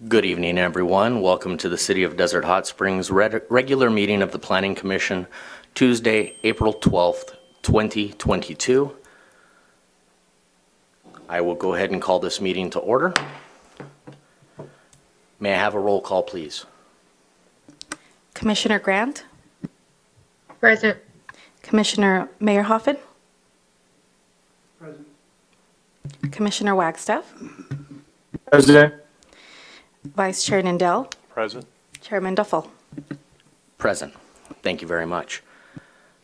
Good evening, everyone. Welcome to the City of Desert Hot Springs regular meeting of the Planning Commission, Tuesday, April 12th, 2022. I will go ahead and call this meeting to order. May I have a roll call, please? Commissioner Grant? Present. Commissioner Meyerhoffen? Present. Commissioner Wagstaff? President. Vice Chair Nindell? Present. Chairman Duffel? Present. Thank you very much.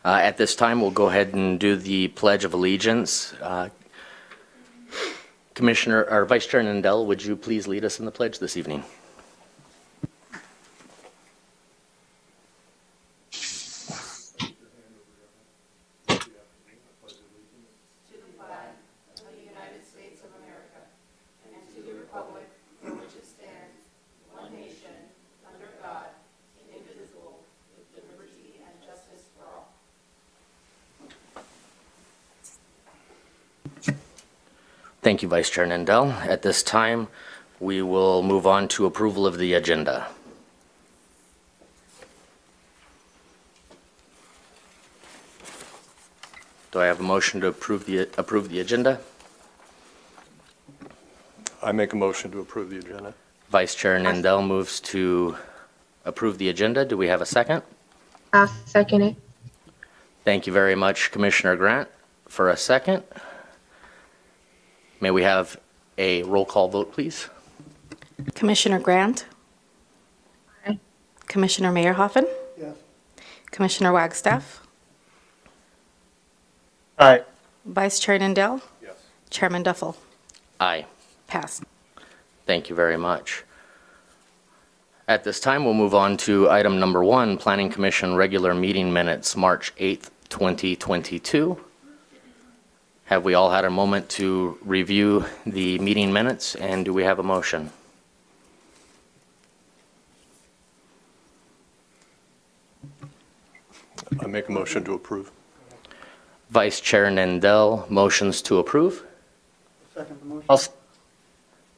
At this time, we'll go ahead and do the Pledge of Allegiance. Commissioner or Vice Chair Nindell, would you please lead us in the pledge this evening? Thank you, Vice Chair Nindell. At this time, we will move on to approval of the agenda. Do I have a motion to approve the agenda? I make a motion to approve the agenda. Vice Chair Nindell moves to approve the agenda. Do we have a second? I'll second it. Thank you very much, Commissioner Grant, for a second. May we have a roll call vote, please? Commissioner Grant? Aye. Commissioner Meyerhoffen? Yes. Commissioner Wagstaff? Aye. Vice Chair Nindell? Yes. Chairman Duffel? Aye. Passed. Thank you very much. At this time, we'll move on to item number 1, Planning Commission regular meeting minutes, March 8th, 2022. Have we all had a moment to review the meeting minutes, and do we have a motion? I make a motion to approve. Vice Chair Nindell motions to approve. Second the motion.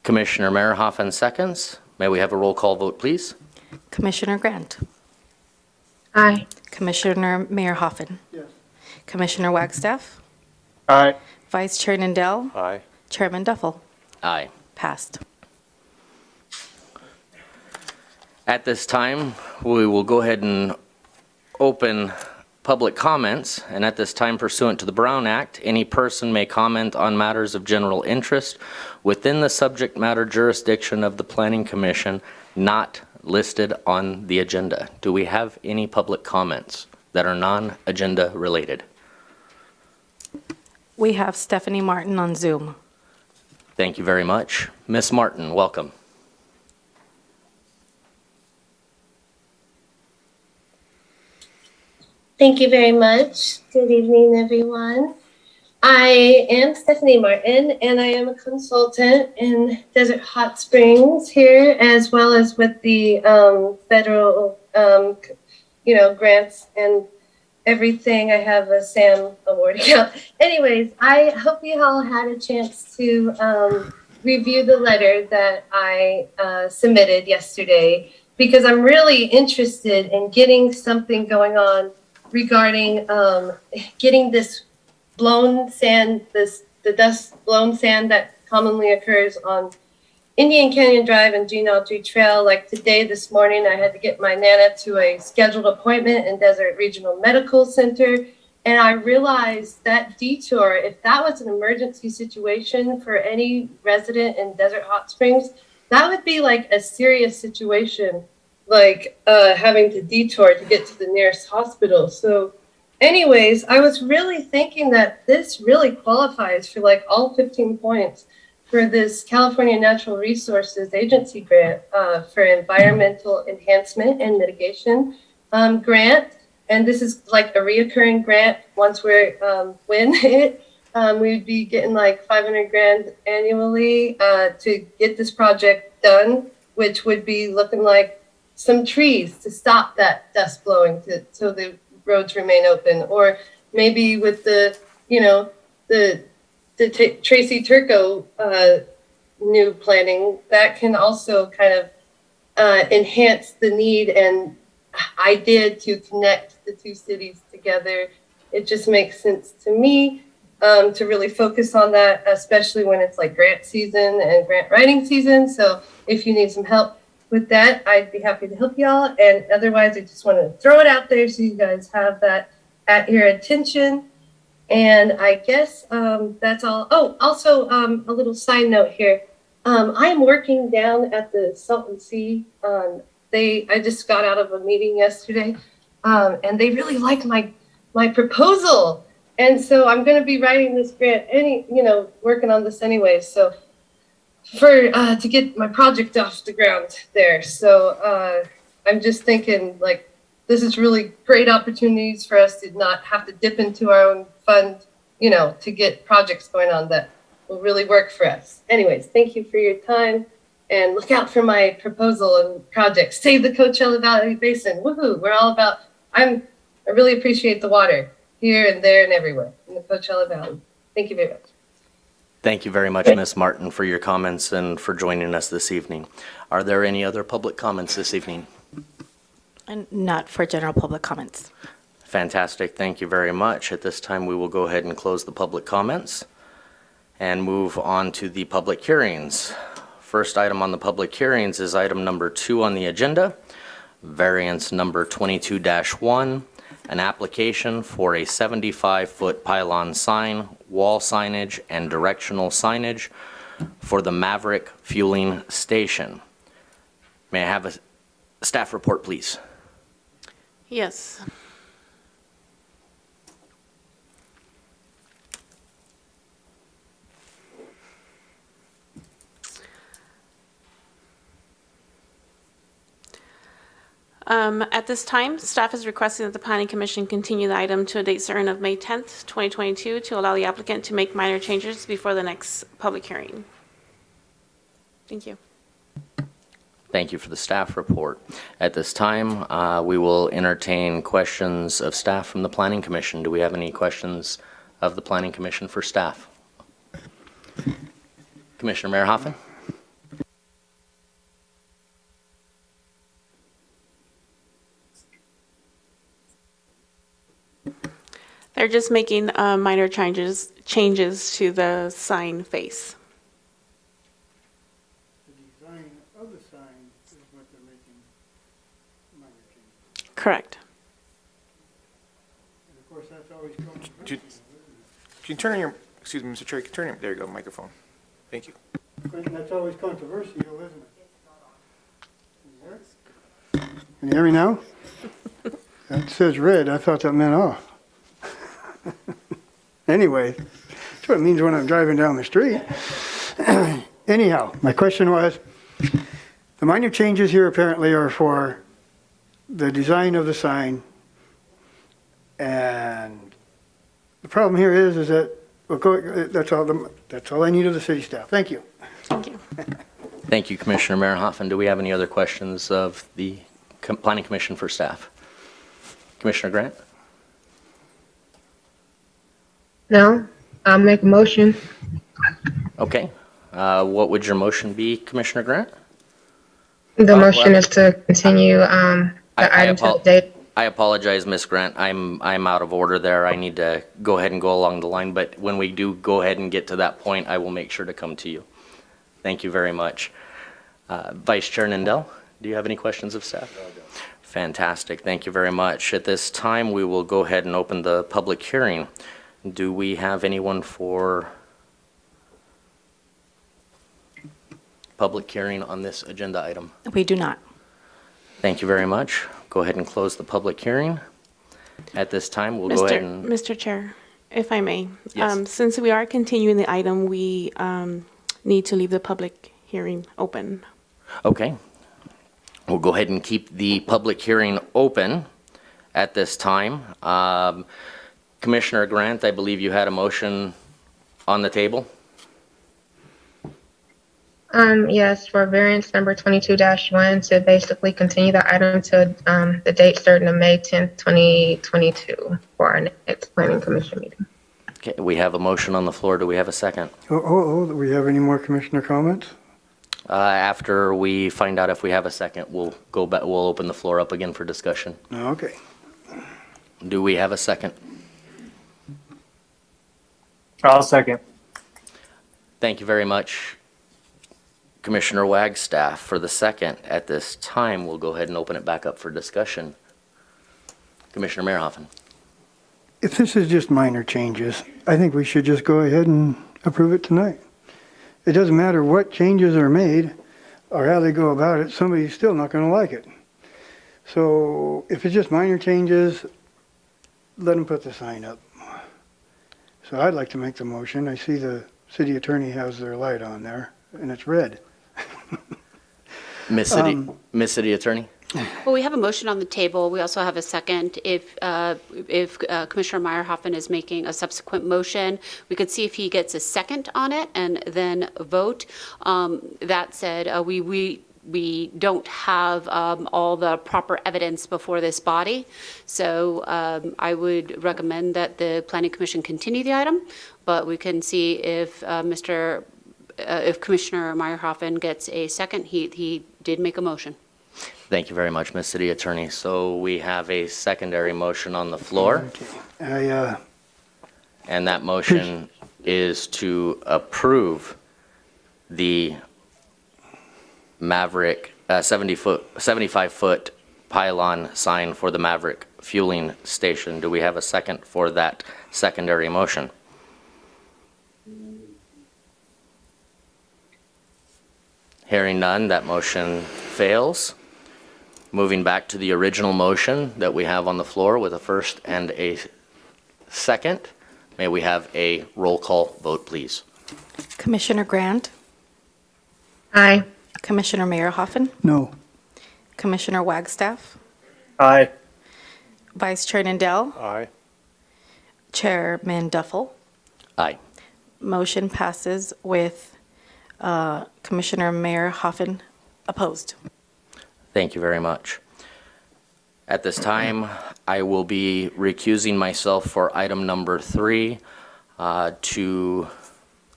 Commissioner Meyerhoffen seconds. May we have a roll call vote, please? Commissioner Grant? Aye. Commissioner Meyerhoffen? Yes. Commissioner Wagstaff? Aye. Vice Chair Nindell? Aye. Chairman Duffel? Aye. Passed. At this time, we will go ahead and open public comments, and at this time, pursuant to the Brown Act, any person may comment on matters of general interest within the subject matter jurisdiction of the Planning Commission not listed on the agenda. Do we have any public comments that are non-agenda related? We have Stephanie Martin on Zoom. Thank you very much. Ms. Martin, welcome. Thank you very much. Good evening, everyone. I am Stephanie Martin, and I am a consultant in Desert Hot Springs here, as well as with the federal, grants and everything. I have a SAM award account. Anyways, I hope you all had a chance to review the letter that I submitted yesterday, because I'm really interested in getting something going on regarding getting this blown sand, the dust blown sand that commonly occurs on Indian Canyon Drive and Gene Autry Trail. Like today, this morning, I had to get my Nana to a scheduled appointment in Desert Regional Medical Center. And I realized that detour, if that was an emergency situation for any resident in Desert Hot Springs, that would be like a serious situation, like having to detour to get to the nearest hospital. So anyways, I was really thinking that this really qualifies for like all 15 points for this California Natural Resources Agency grant for environmental enhancement and mitigation grant. And this is like a reoccurring grant. Once we win it, we would be getting like 500 grand annually to get this project done, which would be looking like some trees to stop that dust blowing so the roads remain open, or maybe with the Tracy Turco new planning, that can also kind of enhance the need and idea to connect the two cities together. It just makes sense to me to really focus on that, especially when it's like grant season and grant writing season. So if you need some help with that, I'd be happy to help y'all. And otherwise, I just want to throw it out there so you guys have that at your attention. And I guess that's all. Oh, also a little side note here. I am working down at the Salton Sea. I just got out of a meeting yesterday, and they really like my proposal. And so I'm going to be writing this grant, working on this anyway. So to get my project off the ground there. So I'm just thinking like, this is really great opportunities for us to not have to dip into our own fund, to get projects going on that will really work for us. Anyways, thank you for your time and look out for my proposal and project. Save the Coachella Valley Basin. Woohoo. We're all about, I really appreciate the water here and there and everywhere in the Coachella Valley. Thank you very much. Thank you very much, Ms. Martin, for your comments and for joining us this evening. Are there any other public comments this evening? And not for general public comments. Fantastic. Thank you very much. At this time, we will go ahead and close the public comments and move on to the public hearings. First item on the public hearings is item number 2 on the agenda, variance number 22-1, an application for a 75-foot pylon sign, wall signage, and directional signage for the Maverik fueling station. May I have a staff report, please? Yes. At this time, staff is requesting that the Planning Commission continue the item to a date certain of May 10th, 2022 to allow the applicant to make minor changes before the next public hearing. Thank you. Thank you for the staff report. At this time, we will entertain questions of staff from the Planning Commission. Do we have any questions of the Planning Commission for staff? Commissioner Meyerhoffen? They're just making minor changes to the sign face. The design of the sign is what they're making minor changes. Correct. And of course, that's always controversial, Can you isn't it? turn on your, excuse me, Mr. Chair, can you turn your, there you go, microphone. Thank you. That's always controversial, isn't it? Can you hear me now? That says red. I thought that meant off. Anyway, that's what it means when I'm driving down the street. Anyhow, my question was, the minor changes here apparently are for the design of the sign. And the problem here is that, that's all I need of the city staff. Thank you. Thank you. Thank you, Commissioner Meyerhoffen. Do we have any other questions of the Planning Commission for staff? Commissioner Grant? No, I'll make a motion. Okay. What would your motion be, Commissioner Grant? The Oh, motion well, is to continue the item to the date. I apologize, Ms. Grant. I'm out of order there. I need to go ahead and go along the line, but when we do go ahead and get to that point, I will make sure to come to you. Thank you very much. Vice Chair Nindell, do you have any questions of staff? No, I don't. Fantastic. Thank you very much. At this time, we will go ahead and open the public hearing. Do we have anyone for public hearing on this agenda item? We do not. Thank you very much. Go ahead and close the public hearing. At this time, we'll go ahead and... Mr. Chair, if I may. Yes. Since we are continuing the item, we need to leave the public hearing open. Okay. We'll go ahead and keep the public hearing open at this time. Commissioner Grant, I believe you had a motion on the table. Yes, for variance number 22-1 to basically continue the item to the date certain of May 10th, 2022 for our next planning commission meeting. Okay, we have a motion on the floor. Do we have a second? Do we have any more commissioner comments? After we find out if we have a second, we'll go back, we'll open the floor up again for discussion. Okay. Do we have a second? I'll second. Thank you very much, Commissioner Wagstaff, for the second. At this time, we'll go ahead and open it back up for discussion. Commissioner Merhoffen. If this is just minor changes, I think we should just go ahead and approve it tonight. It doesn't matter what changes are made or how they go about it, somebody's still not going to like it. So if it's just minor changes, let them put the sign up. So I'd like to make the motion. I see the city attorney has their light on there, and it's red. Miss City Attorney? Well, we have a motion on the table. We also have a second. If Commissioner Meyerhoffen is making a subsequent motion, we could see if he gets a second on it and then vote. That said, we don't have all the proper evidence before this body. So I would recommend that the Planning Commission continue the item, but we can see if if Commissioner Meyerhoffen gets a second. He did make a motion. Thank you very much, Miss City Attorney. So we have a secondary motion on the floor, and that motion is to approve the Maverik 75-foot pylon sign for the Maverik fueling station. Do we have a second for that secondary motion? Hearing none, that motion fails. Moving back to the original motion that we have on the floor with a first and a second, may we have a roll call vote, please? Commissioner Grant, Aye. Commissioner Meyerhoffen, No. Commissioner Wagstaff, Aye. Vice Chair Nindell, Aye. Chairman Duffel. Aye. Motion passes with Commissioner Meyerhoffen opposed. Thank you very much. At this time, I will be recusing myself for item number 3 to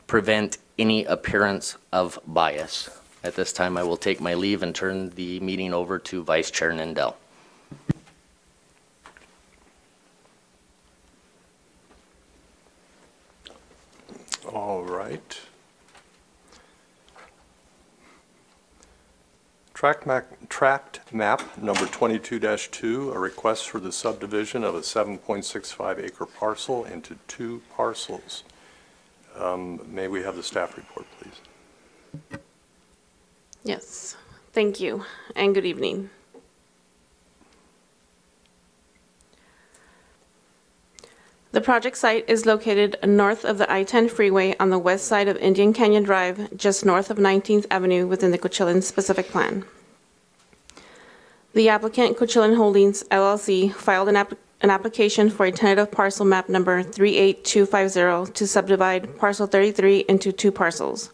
prevent any appearance of bias. At this time, I will take my leave and turn the meeting over to Vice Chair Nindell. All right. Tract map number 22-2, a request for the subdivision of a 7.65 acre parcel into 2 parcels. May we have the staff report, please? Yes, thank you, and good evening. The project site is located north of the I-10 freeway on the west side of Indian Canyon Drive, just north of 19th Avenue within the Coachella Specific Plan. The applicant, Coachella Holdings LLC, filed an application for a tentative parcel map number 38250 to subdivide parcel 33 into 2 parcels.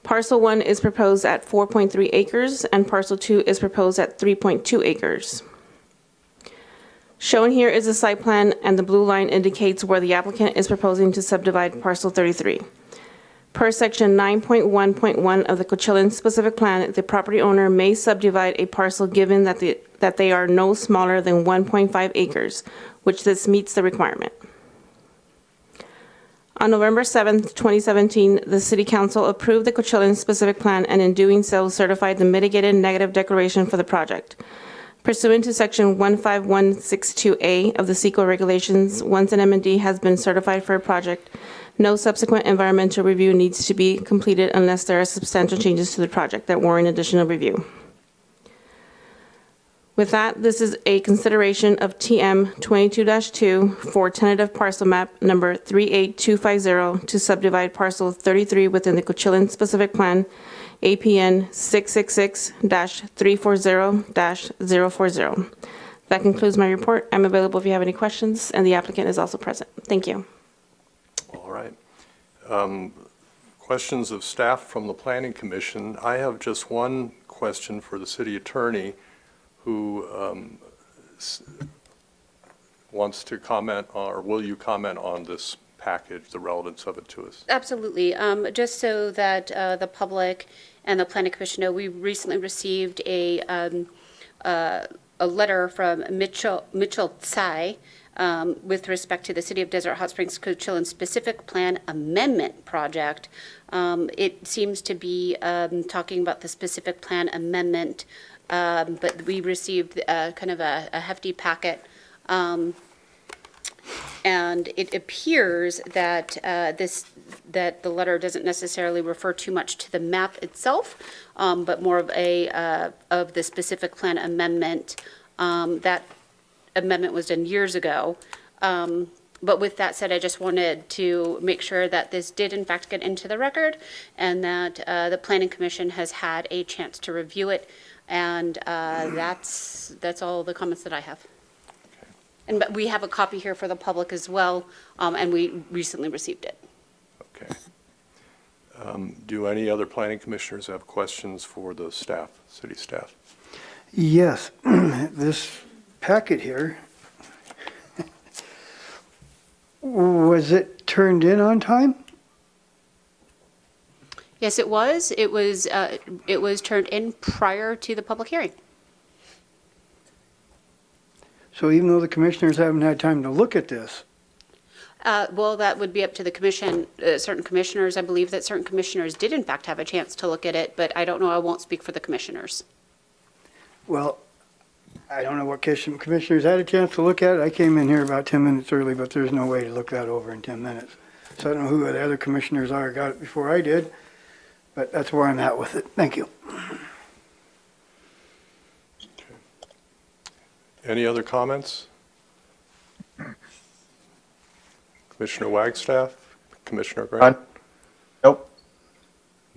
Parcel 1 is proposed at 4.3 acres and parcel 2 is proposed at 3.2 acres. Shown here is a site plan, and the blue line indicates where the applicant is proposing to subdivide parcel 33. Per section 9.1.1 of the Coachella Specific Plan, the property owner may subdivide a parcel given that they are no smaller than 1.5 acres, which this meets the requirement. On November 7, 2017, the City Council approved the Coachella Specific Plan, and in doing so, certified the mitigated negative declaration for the project. Pursuant to Section 15162A of the CEQA regulations, once an M&D has been certified for a project, no subsequent environmental review needs to be completed unless there are substantial changes to the project that warrant additional review. With that, this is a consideration of TM 22-2 for tentative parcel map number 38250 to subdivide parcel 33 within the Coachella Specific Plan, APN 666-340-040. That concludes my report. I'm available if you have any questions, and the applicant is also present. Thank you. All right. Questions of staff from the Planning Commission. I have just one question for the city attorney who wants to comment, or will you comment on this package, the relevance of it to us? Absolutely. Just so that the public and the planning commission know, we recently received a letter from Mitchell Tsai with respect to the City of Desert Hot Springs Coachella specific plan amendment project. It seems to be talking about the specific plan amendment, but we received kind of a hefty packet. And it appears that that the letter doesn't necessarily refer too much to the map itself, but more of of the specific plan amendment. That amendment was done years ago. But with that said, I just wanted to make sure that this did in fact get into the record, and that the Planning Commission has had a chance to review it, and that's all the comments that I have. And we have a copy here for the public as well, and we recently received it. Okay. Do any other planning commissioners have questions for the staff, city staff? Yes, this packet here, was it turned in on time? Yes, it was. It was turned in prior to the public hearing. So even though the commissioners haven't had time to look at this, Well, that would be up to the commission. Certain commissioners, I believe that certain commissioners did in fact have a chance to look at it, but I don't know, I won't speak for the commissioners. well, I don't know what commissioners had a chance to look at it. I came in here about 10 minutes early, but there's no way to look that over in 10 minutes. So I don't know who the other commissioners are, got it before I did, but that's where I'm at with it. Thank you. Any other comments? Commissioner Wagstaff? Commissioner Grant? Nope.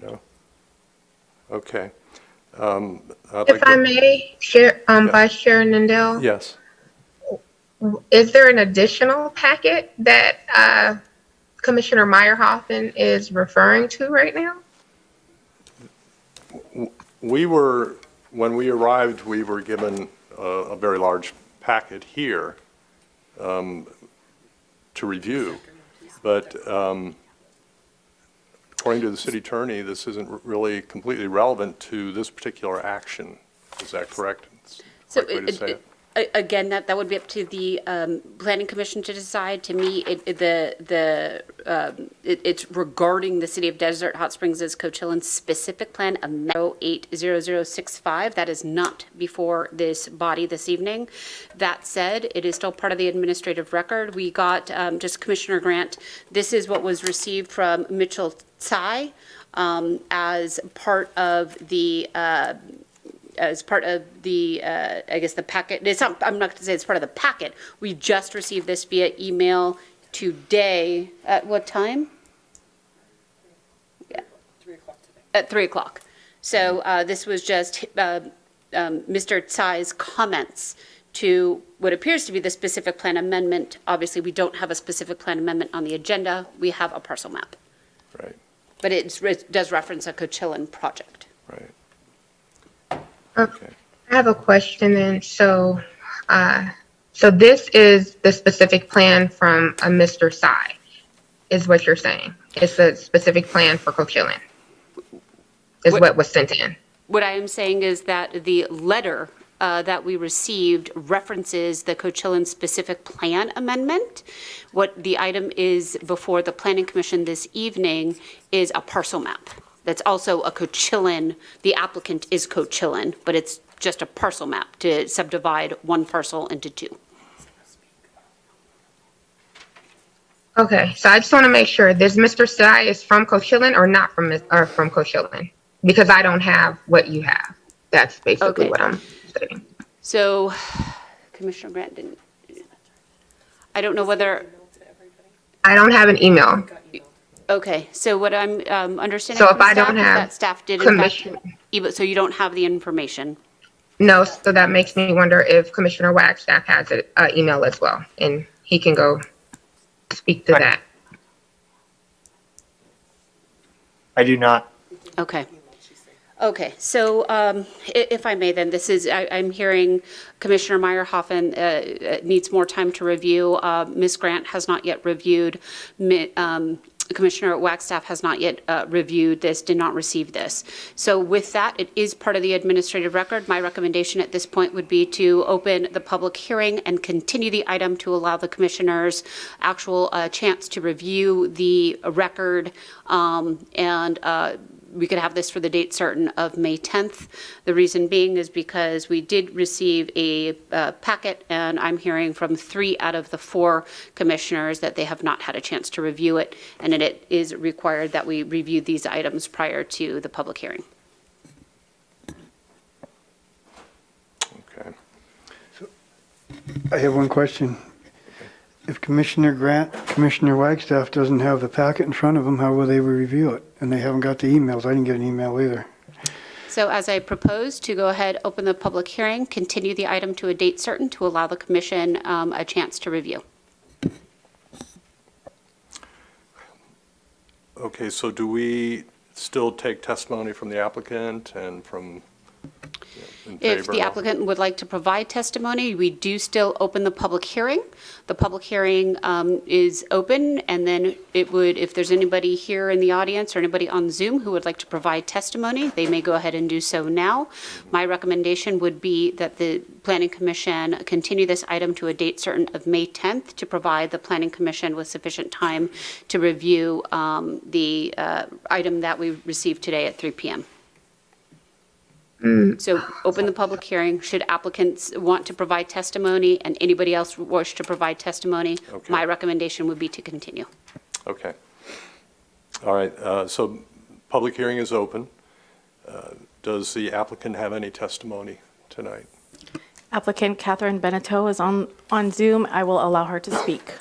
No? Okay. If I may, Vice Chair Nindell, Yes. is there an additional packet that Commissioner Meyerhoffen is referring to right now? When we arrived, we were given a very large packet here to review. But according to the city attorney, this isn't really completely relevant to this particular action. Is that correct? So Right way to say it? Again, that would be up to the planning commission to decide. To me, it's regarding the City of Desert Hot Springs' Coachella specific plan, 080065. That is not before this body this evening. That said, it is still part of the administrative record. We got, just Commissioner Grant, this is what was received from Mitchell Tsai as part of the I guess the packet. It's not, I'm not going to say it's part of the packet. We just received this via email today. At what time? Yeah. 3 o'clock today. At 3 o'clock. So this was just Mr. Tsai's comments to what appears to be the specific plan amendment. Obviously, we don't have a specific plan amendment on the agenda. We have a parcel map. Right, But it does reference a Coachella project. right. Okay. I have a question then. So this is the specific plan from Mr. Tsai, is what you're saying. It's a specific plan for Coachella, is what was sent in. What I am saying is that the letter that we received references the Coachella specific plan amendment. What the item is before the Planning Commission this evening is a parcel map. That's also a Coachella, the applicant is Coachella, but it's just a parcel map to subdivide one parcel into two. Okay, so I just want to make sure, this Mr. Tsai is from Coachella or not from Coachella? Because I don't have what you have. That's basically Okay. what I'm saying. So Commissioner Grant didn't, I don't know whether, I don't have an email. okay, so what I'm understanding So from if I staff don't is have that staff did in fact, Commissioner, so you don't have the information. no, so that makes me wonder if Commissioner Wagstaff has an email as well, and he can go speak to that. I do not. Okay. Okay, so if I may, then, this is, I'm hearing Commissioner Meyerhoffen needs more time to review. Ms. Grant has not yet reviewed. Commissioner Wagstaff has not yet reviewed this, did not receive this. So with that, it is part of the administrative record. My recommendation at this point would be to open the public hearing and continue the item to allow the commissioners actual chance to review the record, and we could have this for the date certain of May 10th. The reason being is because we did receive a packet, and I'm hearing from 3 out of the 4 commissioners that they have not had a chance to review it, and it is required that we review these items prior to the public hearing. Okay. I have one question. If Commissioner Grant, Commissioner Wagstaff doesn't have the packet in front of them, how will they review it? And they haven't got the emails. I didn't get an email either. So as I proposed, to go ahead, open the public hearing, continue the item to a date certain to allow the commission a chance to review. Okay, so do we still take testimony from the applicant and from, in favor? If the applicant would like to provide testimony, we do still open the public hearing. The public hearing is open, and then it would, if there's anybody here in the audience or anybody on Zoom who would like to provide testimony, they may go ahead and do so now. My recommendation would be that the Planning Commission continue this item to a date certain of May 10th to provide the Planning Commission with sufficient time to review the item that we received today at 3 p.m. So open the public hearing. Should applicants want to provide testimony and anybody else wish to provide testimony, Okay. my recommendation would be to continue. Okay. All right, so public hearing is open. Does the applicant have any testimony tonight? Applicant Catherine Beneteau is on Zoom. I will allow her to speak.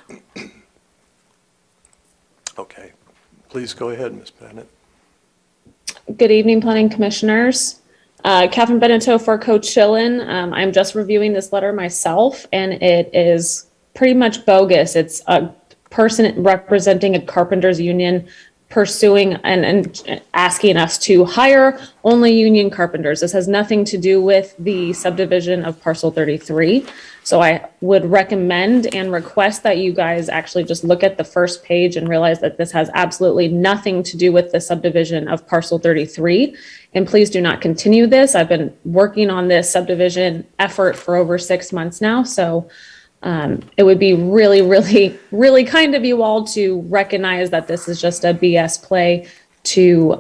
Okay. Please go ahead, Ms. Bennett. Good evening, Planning Commissioners. Catherine Beneteau for Coachella. I'm just reviewing this letter myself, and it is pretty much bogus. It's a person representing a carpenters union pursuing and asking us to hire only union carpenters. This has nothing to do with the subdivision of Parcel 33. So I would recommend and request that you guys actually just look at the first page and realize that this has absolutely nothing to do with the subdivision of Parcel 33. And please do not continue this. I've been working on this subdivision effort for over 6 months now. So it would be really, really, really kind of you all to recognize that this is just a BS play to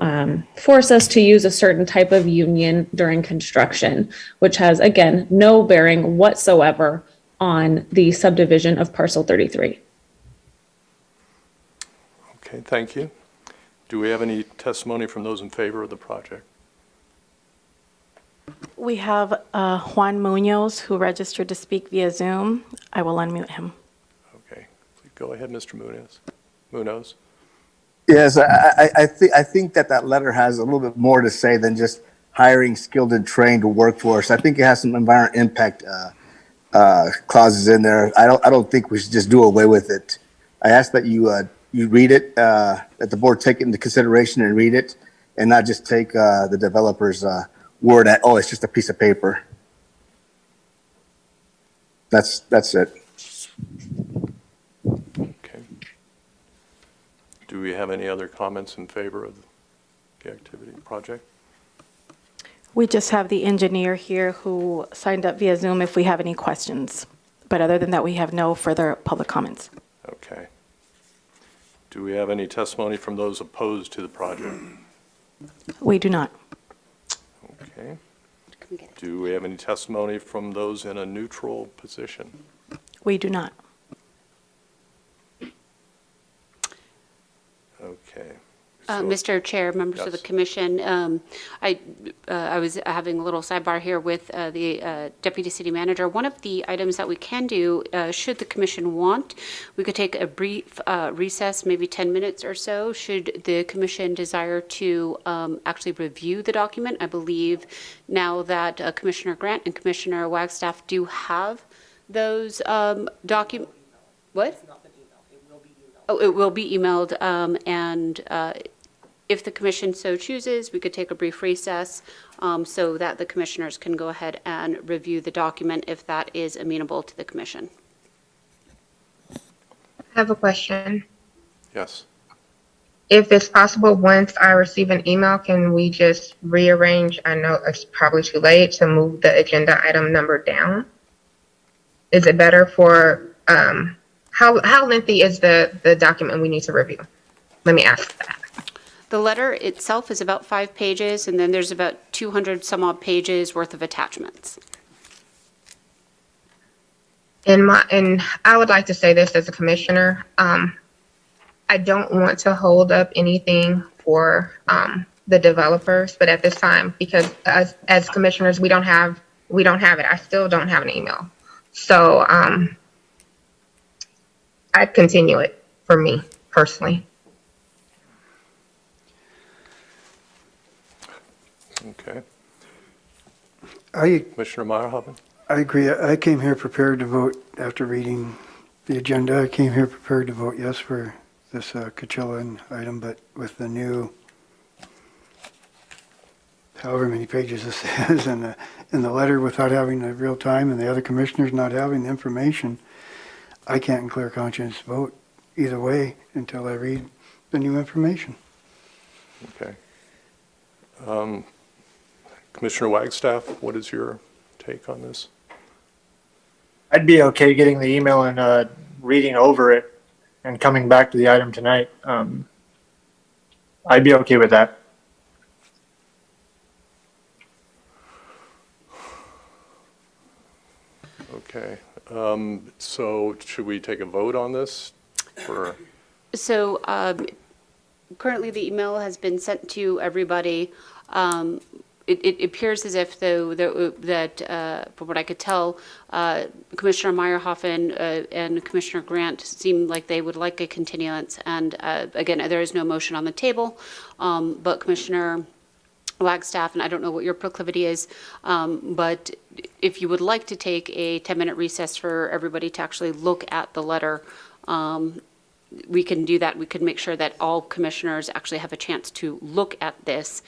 force us to use a certain type of union during construction, which has, again, no bearing whatsoever on the subdivision of Parcel 33. Okay, thank you. Do we have any testimony from those in favor of the project? We have Juan Munoz, who registered to speak via Zoom. I will unmute him. Okay, go ahead, Mr. Munoz. Yes, I think that letter has a little bit more to say than just hiring skilled and trained workforce. I think it has some environmental impact clauses in there. I don't think we should just do away with it. I ask that you read it, that the board take it into consideration and read it, and not just take the developer's word at, oh, it's just a piece of paper. That's it. Okay. Do we have any other comments in favor of the activity project? We just have the engineer here who signed up via Zoom if we have any questions. But other than that, we have no further public comments. Okay. Do we have any testimony from those opposed to the project? We do not. Okay. Do we have any testimony from those in a neutral position? We do not. Okay. Mr. Chair, members of the Yes. commission, I was having a little sidebar here with the Deputy City Manager. One of the items that we can do, should the commission want, we could take a brief recess, maybe 10 minutes or so, should the commission desire to actually review the document. I believe now that Commissioner Grant and Commissioner Wagstaff do have those documents. What? Oh, it will be emailed, and If the commission so chooses, we could take a brief recess so that the commissioners can go ahead and review the document if that is amenable to the commission. I have a question. Yes. If it's possible, once I receive an email, can we just rearrange? I know it's probably too late to move the agenda item number down. Is it better for, how lengthy is the document we need to review? Let me ask that. The letter itself is about 5 pages, and then there's about 200 some odd pages worth of attachments. And I would like to say this as a commissioner, I don't want to hold up anything for the developers, but at this time, because as commissioners, we don't have it. I still don't have an email. So I'd continue it for me personally. Okay. I Commissioner Meyerhoffen? agree. I came here prepared to vote after reading the agenda. I came here prepared to vote yes for this Coachella item, but with the new, however many pages this is, in the letter without having the real time and the other commissioners not having the information, I can't in clear conscience vote either way until I read the new information. Okay. Commissioner Wagstaff, what is your take on this? I'd be okay getting the email and reading over it and coming back to the item tonight. I'd be okay with that. Okay. So should we take a vote on this? Or So currently, the email has been sent to everybody. It appears as if, though, that from what I could tell, Commissioner Meyerhoffen and Commissioner Grant seem like they would like a continuance. And again, there is no motion on the table, but Commissioner Wagstaff, and I don't know what your proclivity is, but if you would like to take a 10-minute recess for everybody to actually look at the letter, we can do that. We could make sure that all commissioners actually have a chance to look at this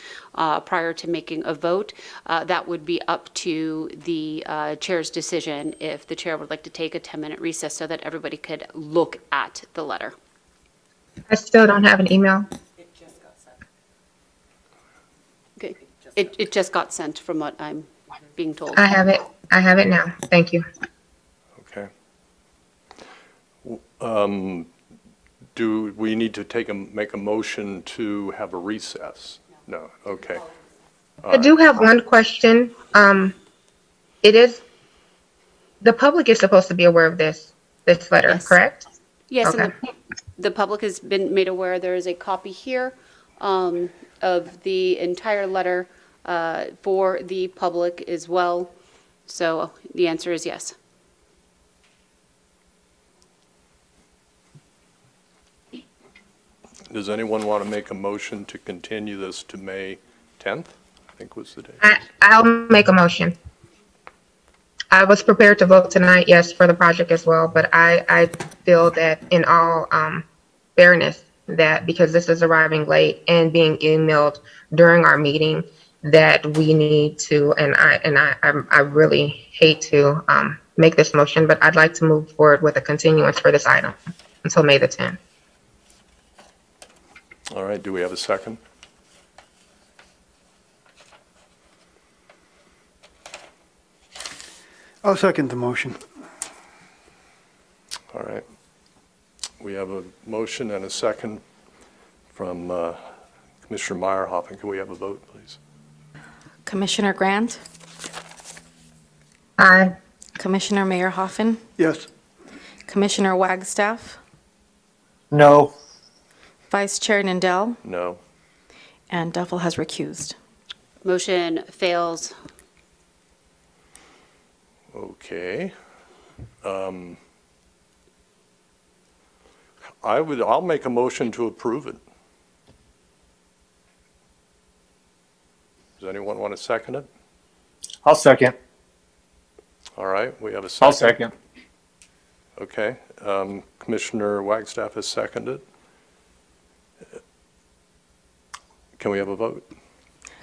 prior to making a vote. That would be up to the chair's decision if the chair would like to take a 10-minute recess so that everybody could look at the letter. I still don't have an email. Okay. It just got sent from what I'm being told. I have it. I have it now. Thank you. okay. Do we need to make a motion to have a recess? No. Okay. I do have one question. It is, the public is supposed to be aware of this letter, Yes. correct? Yes, Okay. and the public has been made aware. There is a copy here of the entire letter for the public as well. So the answer is yes. Does anyone want to make a motion to continue this to May 10th? I think was the date. I'll make a motion. I was prepared to vote tonight, yes, for the project as well, but I feel that in all fairness, that because this is arriving late and being emailed during our meeting, that we need to, and I really hate to make this motion, but I'd like to move forward with a continuance for this item until May the 10th. All right, do we have a second? I'll second the motion. All right. We have a motion and a second from Commissioner Meyerhoffen. Can we have a vote, please? Commissioner Grant, Aye. Commissioner Meyerhoffen, Yes. Commissioner Wagstaff, No. Vice Chair Nindell, No. and Duffel has recused. Motion fails. Okay. I'll make a motion to approve it. Does anyone want to second it? I'll second. All right, we have a second. I'll second. Okay. Commissioner Wagstaff has seconded. Can we have a vote?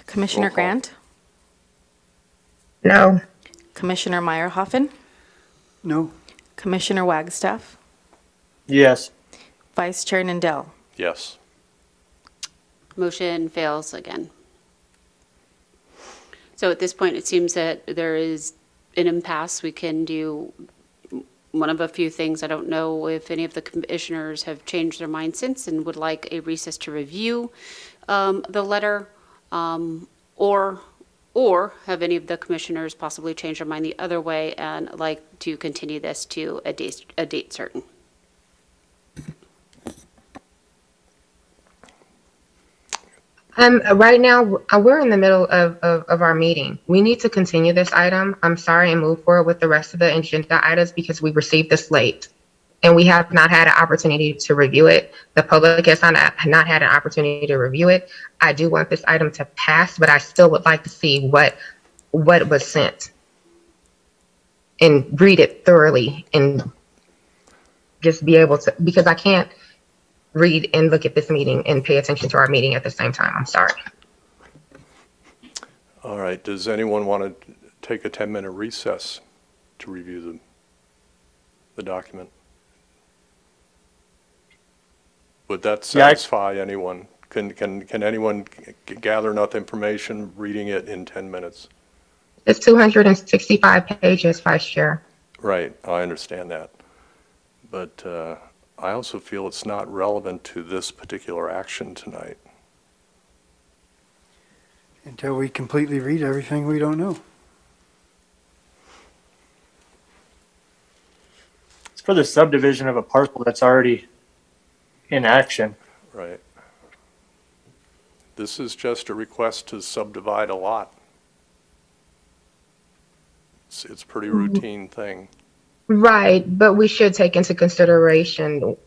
Commissioner Roll call. Grant, No. Commissioner Meyerhoffen, No? Commissioner Wagstaff, Yes. Vice Chair Nindell. Yes. Motion fails again. So at this point, it seems that there is an impasse. We can do one of a few things. I don't know if any of the commissioners have changed their mind since and would like a recess to review the letter, or have any of the commissioners possibly changed their mind the other way and like to continue this to a date certain. Right now, we're in the middle of our meeting. We need to continue this item, I'm sorry, and move forward with the rest of the agenda items because we received this late. And we have not had an opportunity to review it. The public has not had an opportunity to review it. I do want this item to pass, but I still would like to see what was sent. And read it thoroughly and just be able to, because I can't read and look at this meeting and pay attention to our meeting at the same time. I'm sorry. All right, does anyone want to take a 10-minute recess to review the document? Would that satisfy anyone? Can anyone gather enough information reading it in 10 minutes? It's 265 pages, Vice Chair. Right, I understand that. But I also feel it's not relevant to this particular action tonight. Until we completely read everything we don't know. It's for the subdivision of a parcel that's already in action. Right. This is just a request to subdivide a lot. It's a pretty routine thing. Right, but we should take into consideration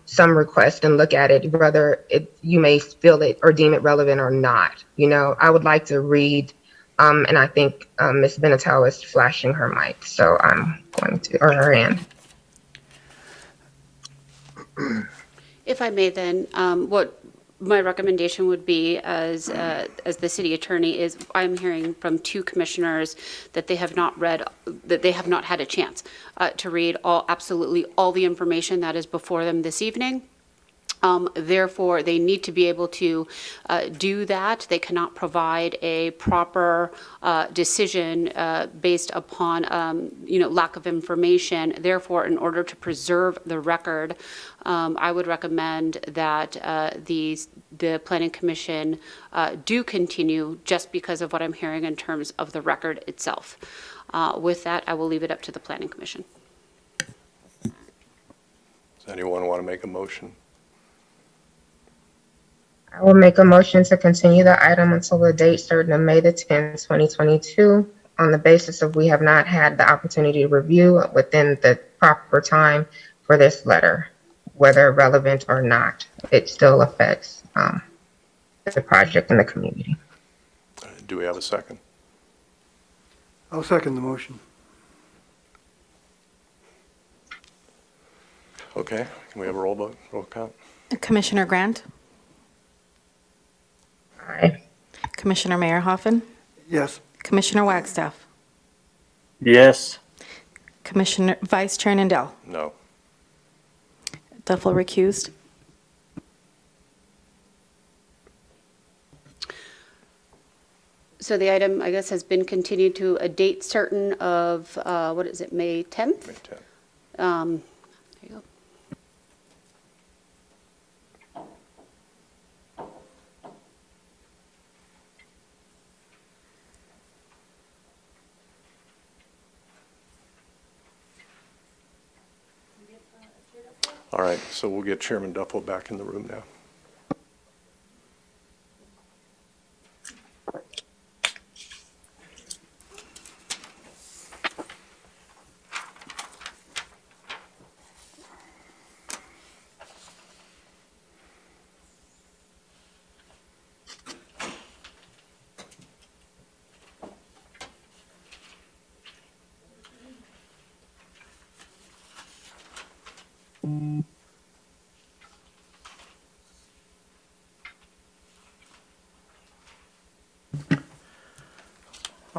some request and look at it, whether you may feel it or deem it relevant or not. You know, I would like to read, and I think Ms. Benetel is flashing her mic, so I'm going to, or her hand. If I may then, what my recommendation would be as the city attorney is, I'm hearing from two commissioners that they have not read, that they have not had a chance to read absolutely all the information that is before them this evening. Therefore, they need to be able to do that. They cannot provide a proper decision based upon, lack of information. Therefore, in order to preserve the record, I would recommend that the Planning Commission do continue just because of what I'm hearing in terms of the record itself. With that, I will leave it up to the Planning Commission. Does anyone want to make a motion? I will make a motion to continue the item until the date certain of May the 10th, 2022, on the basis of we have not had the opportunity to review within the proper time for this letter, whether relevant or not. It still affects the project and the community. Do we have a second? I'll second the motion. Okay, can we have a roll count? Commissioner Grant, Aye. Commissioner Meyerhoffen, Yes. Commissioner Wagstaff, Yes. Commissioner Vice Chair Nindell. No. Duffel recused. So the item, I guess, has been continued to a date certain of, what is it, May 10th? May 10th. There you go. All right, so we'll get Chairman Duffel back in the room now.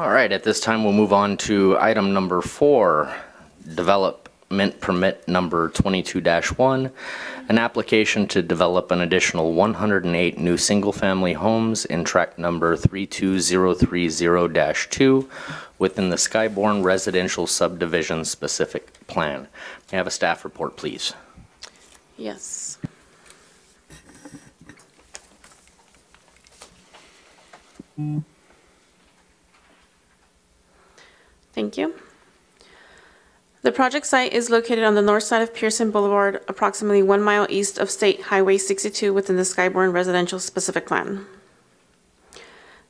All right, at this time, we'll move on to item number 4, development permit number 22-1, an application to develop an additional 108 new single-family homes in tract number 32030-2 within the Skyborne residential subdivision specific plan. May I have a staff report, please? Yes. Thank you. The project site is located on the north side of Pearson Boulevard, approximately 1 mile east of State Highway 62 within the Skyborne Residential Specific Plan.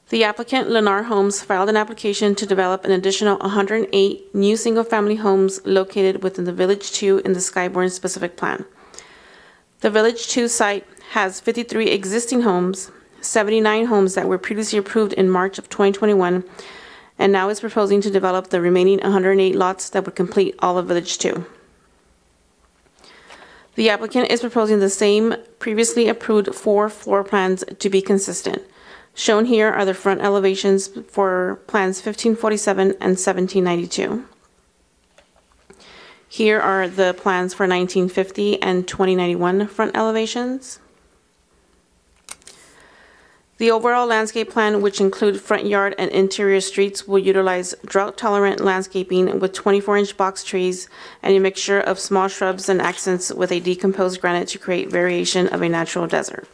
The applicant, Lennar Homes, filed an application to develop an additional 108 new single-family homes located within the Village 2 in the Skyborne Specific Plan. The Village 2 site has 53 existing homes, 79 homes that were previously approved in March of 2021, and now is proposing to develop the remaining 108 lots that would complete all of Village 2. The applicant is proposing the same previously approved 4 floor plans to be consistent. Shown here are the front elevations for plans 1547 and 1792. Here are the plans for 1950 and 2091 front elevations. The overall landscape plan, which include front yard and interior streets, will utilize drought-tolerant landscaping with 24-inch box trees and a mixture of small shrubs and accents with a decomposed granite to create variation of a natural desert.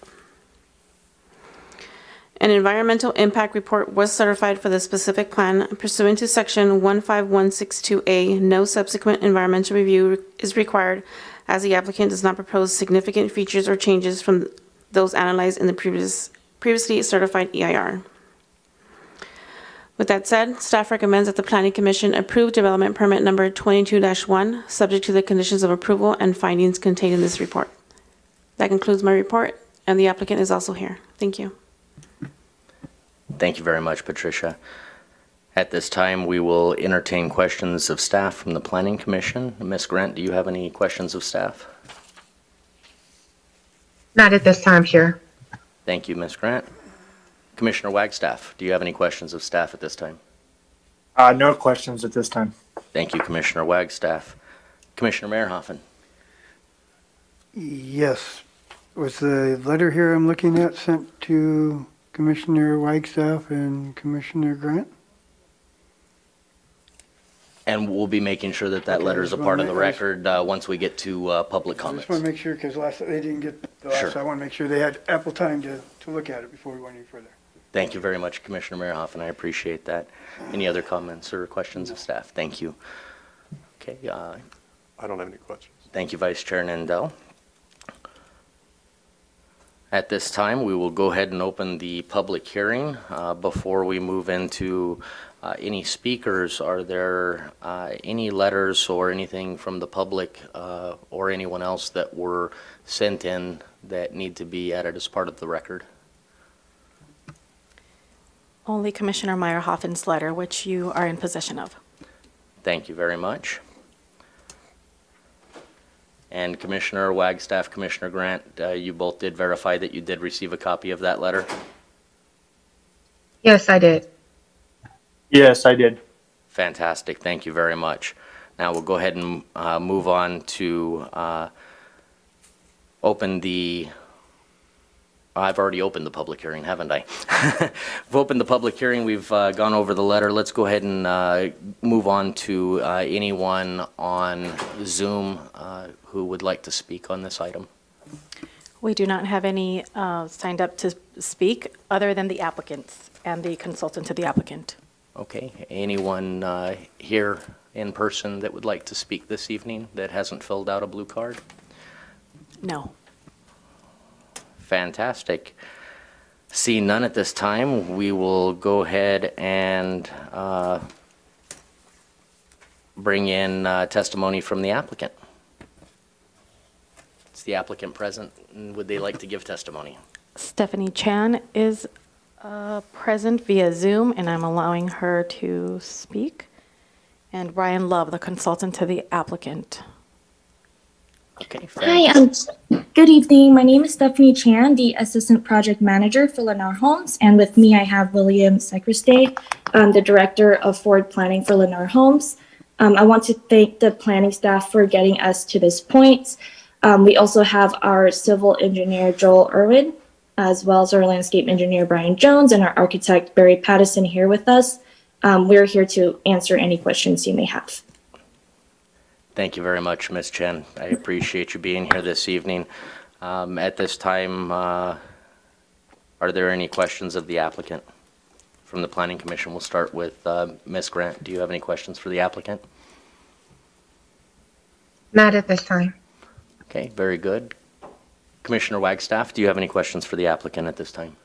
An environmental impact report was certified for the specific plan pursuant to section 15162A. No subsequent environmental review is required as the applicant does not propose significant features or changes from those analyzed in the previously certified EIR. With that said, staff recommends that the Planning Commission approve development permit number 22-1, subject to the conditions of approval and findings contained in this report. That concludes my report, and the applicant is also here. Thank you. Thank you very much, Patricia. At this time, we will entertain questions of staff from the Planning Commission. Ms. Grant, do you have any questions of staff? Not at this time, Chair. Thank you, Ms. Grant. Commissioner Wagstaff, do you have any questions of staff at this time? No questions at this time. Thank you, Commissioner Wagstaff. Commissioner Meyerhoffen. Yes. Was the letter here I'm looking at sent to Commissioner Wagstaff and Commissioner Grant? And we'll be making sure that that Okay, letter is a just part of wanna the make- record once we get to public I comments. just want to make sure, because they didn't get the last, Sure. I want to make sure they had ample time to look at it before we went any further. Thank you very much, Commissioner Meyerhoffen. I appreciate that. Any other comments or questions of staff? Thank you. Okay, I don't have any questions. thank you, Vice Chair Nandel. At this time, we will go ahead and open the public hearing. Before we move into any speakers, are there any letters or anything from the public or anyone else that were sent in that need to be added as part of the record? Only Commissioner Meyerhoffen's letter, which you are in possession of. Thank you very much. And Commissioner Wagstaff, Commissioner Grant, you both did verify that you did receive a copy of that letter? Yes, I did. Yes, I did. Fantastic. Thank you very much. Now we'll go ahead and move on to open the, I've already opened the public hearing, haven't I? We've opened the public hearing. We've gone over the letter. Let's go ahead and move on to anyone on Zoom who would like to speak on this item. We do not have any signed up to speak other than the applicants and the consultant to the applicant. Okay. Anyone here in person that would like to speak this evening that hasn't filled out a blue card? No. Fantastic. See none at this time. We will go ahead and bring in testimony from the applicant. Is the applicant present? Would they like to give testimony? Stephanie Chan is present via Zoom, and I'm allowing her to speak. And Ryan Love, the consultant to the applicant. Okay, Hi, good evening. My name is Stephanie Chan, the Assistant Project Manager for Lennar Homes, and with me I have William Secriste, the Director of Forward Planning for Lennar Homes. I want to thank the planning staff for getting us to this point. We also have our civil engineer, Joel Irwin, as well as our landscape engineer, Brian Jones, and our architect, Barry Pattison, here with us. We're here to answer any questions you may have. Thank you very much, Ms. Chen. I appreciate you being here this evening. At this time, are there any questions of the applicant? From the Planning Commission, we'll start with Ms. Grant. Do you have any questions for the applicant? Not at this time. Okay, very good. Commissioner Wagstaff, do you have any questions for the applicant at this time?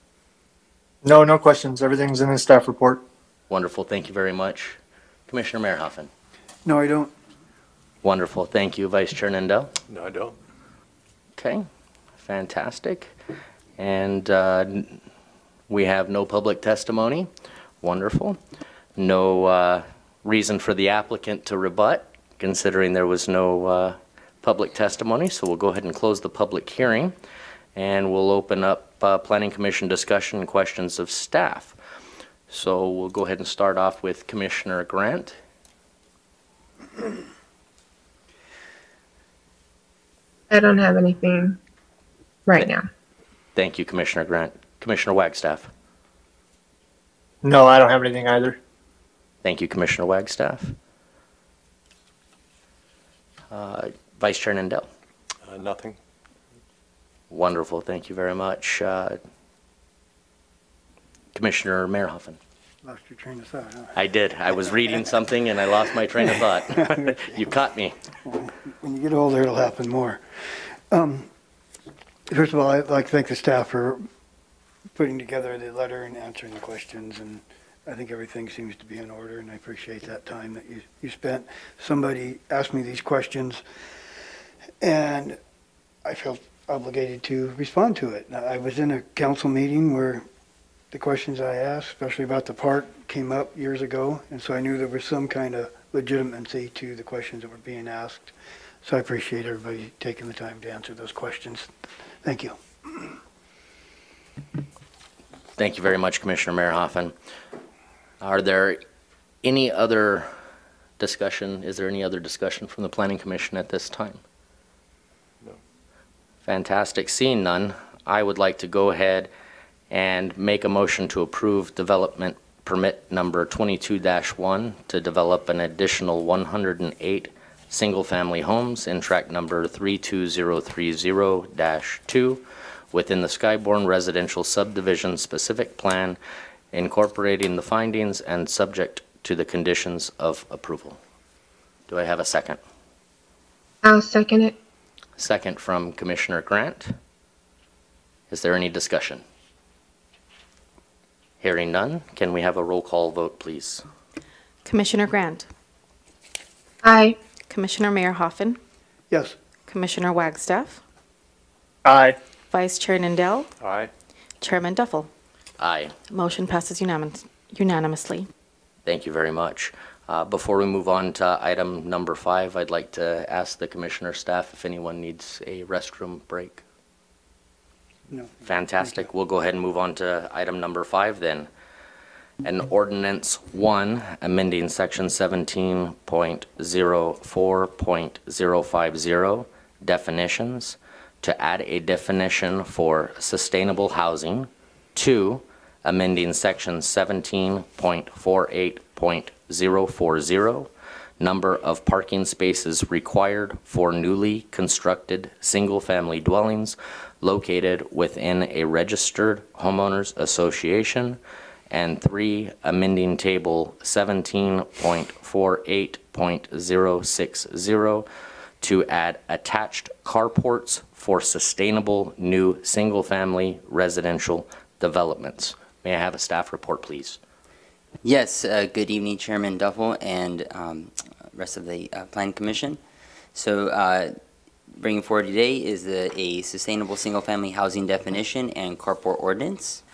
No, no questions. Everything's in the staff report. Wonderful, thank you very much. Commissioner Meyerhoffen? No, I don't. Wonderful, thank you. Vice Chair Nendel? No, I don't. Okay, fantastic. And we have no public testimony. Wonderful. No reason for the applicant to rebut, considering there was no public testimony. So we'll go ahead and close the public hearing, and we'll open up Planning Commission discussion and questions of staff. So we'll go ahead and start off with Commissioner Grant. I don't have anything right now. Thank you, Commissioner Grant. Commissioner Wagstaff. No, I don't have anything either. Thank you, Commissioner Wagstaff. Vice Chair Nendel. Nothing. Wonderful, thank you very much. Commissioner Meyerhoffen. Lost your train of thought, huh? I did. I was reading something and I lost my train of thought. You caught me. When you get older, it'll happen more. First of all, I'd like to thank the staff for putting together the letter and answering the questions, and I think everything seems to be in order, and I appreciate that time that you spent. Somebody asked me these questions, and I felt obligated to respond to it. I was in a council meeting where the questions I asked, especially about the park, came up years ago, and so I knew there was some kind of legitimacy to the questions that were being asked. So I appreciate everybody taking the time to answer those questions. Thank you. Thank you very much, Commissioner Meyerhoffen. Are there any other discussion? Is there any other discussion from the Planning Commission at this time? No. Fantastic. Seeing none, I would like to go ahead and make a motion to approve development permit number 22-1 to develop an additional 108 single-family homes in tract number 32030-2 within the Skyborne residential subdivision specific plan, incorporating the findings and subject to the conditions of approval. Do I have a second? I'll second it. Second from Commissioner Grant. Is there any discussion? Hearing none, can we have a roll call vote, please? Commissioner Grant. Aye. Commissioner Meyerhoffen. Yes. Commissioner Wagstaff. Aye. Vice Chair Nindell. Aye. Chairman Duffel. Aye. Motion passes unanimously. Thank you very much. Before we move on to item number 5, I'd like to ask the commissioner staff if anyone needs a restroom break. No. Fantastic. We'll go ahead and move on to item number 5 then. An Ordinance 1, amending Section 17.04.050, definitions, to add a definition for sustainable housing. 2, amending Section 17.48.040, number of parking spaces required for newly constructed single-family dwellings located within a registered homeowners association. And 3, amending Table 17.48.060 to add attached carports for sustainable new single-family residential developments. May I have a staff report, please? Yes, good evening, Chairman Duffel and rest of the Planning Commission. So bringing forward today is a sustainable single-family housing definition and carport ordinance.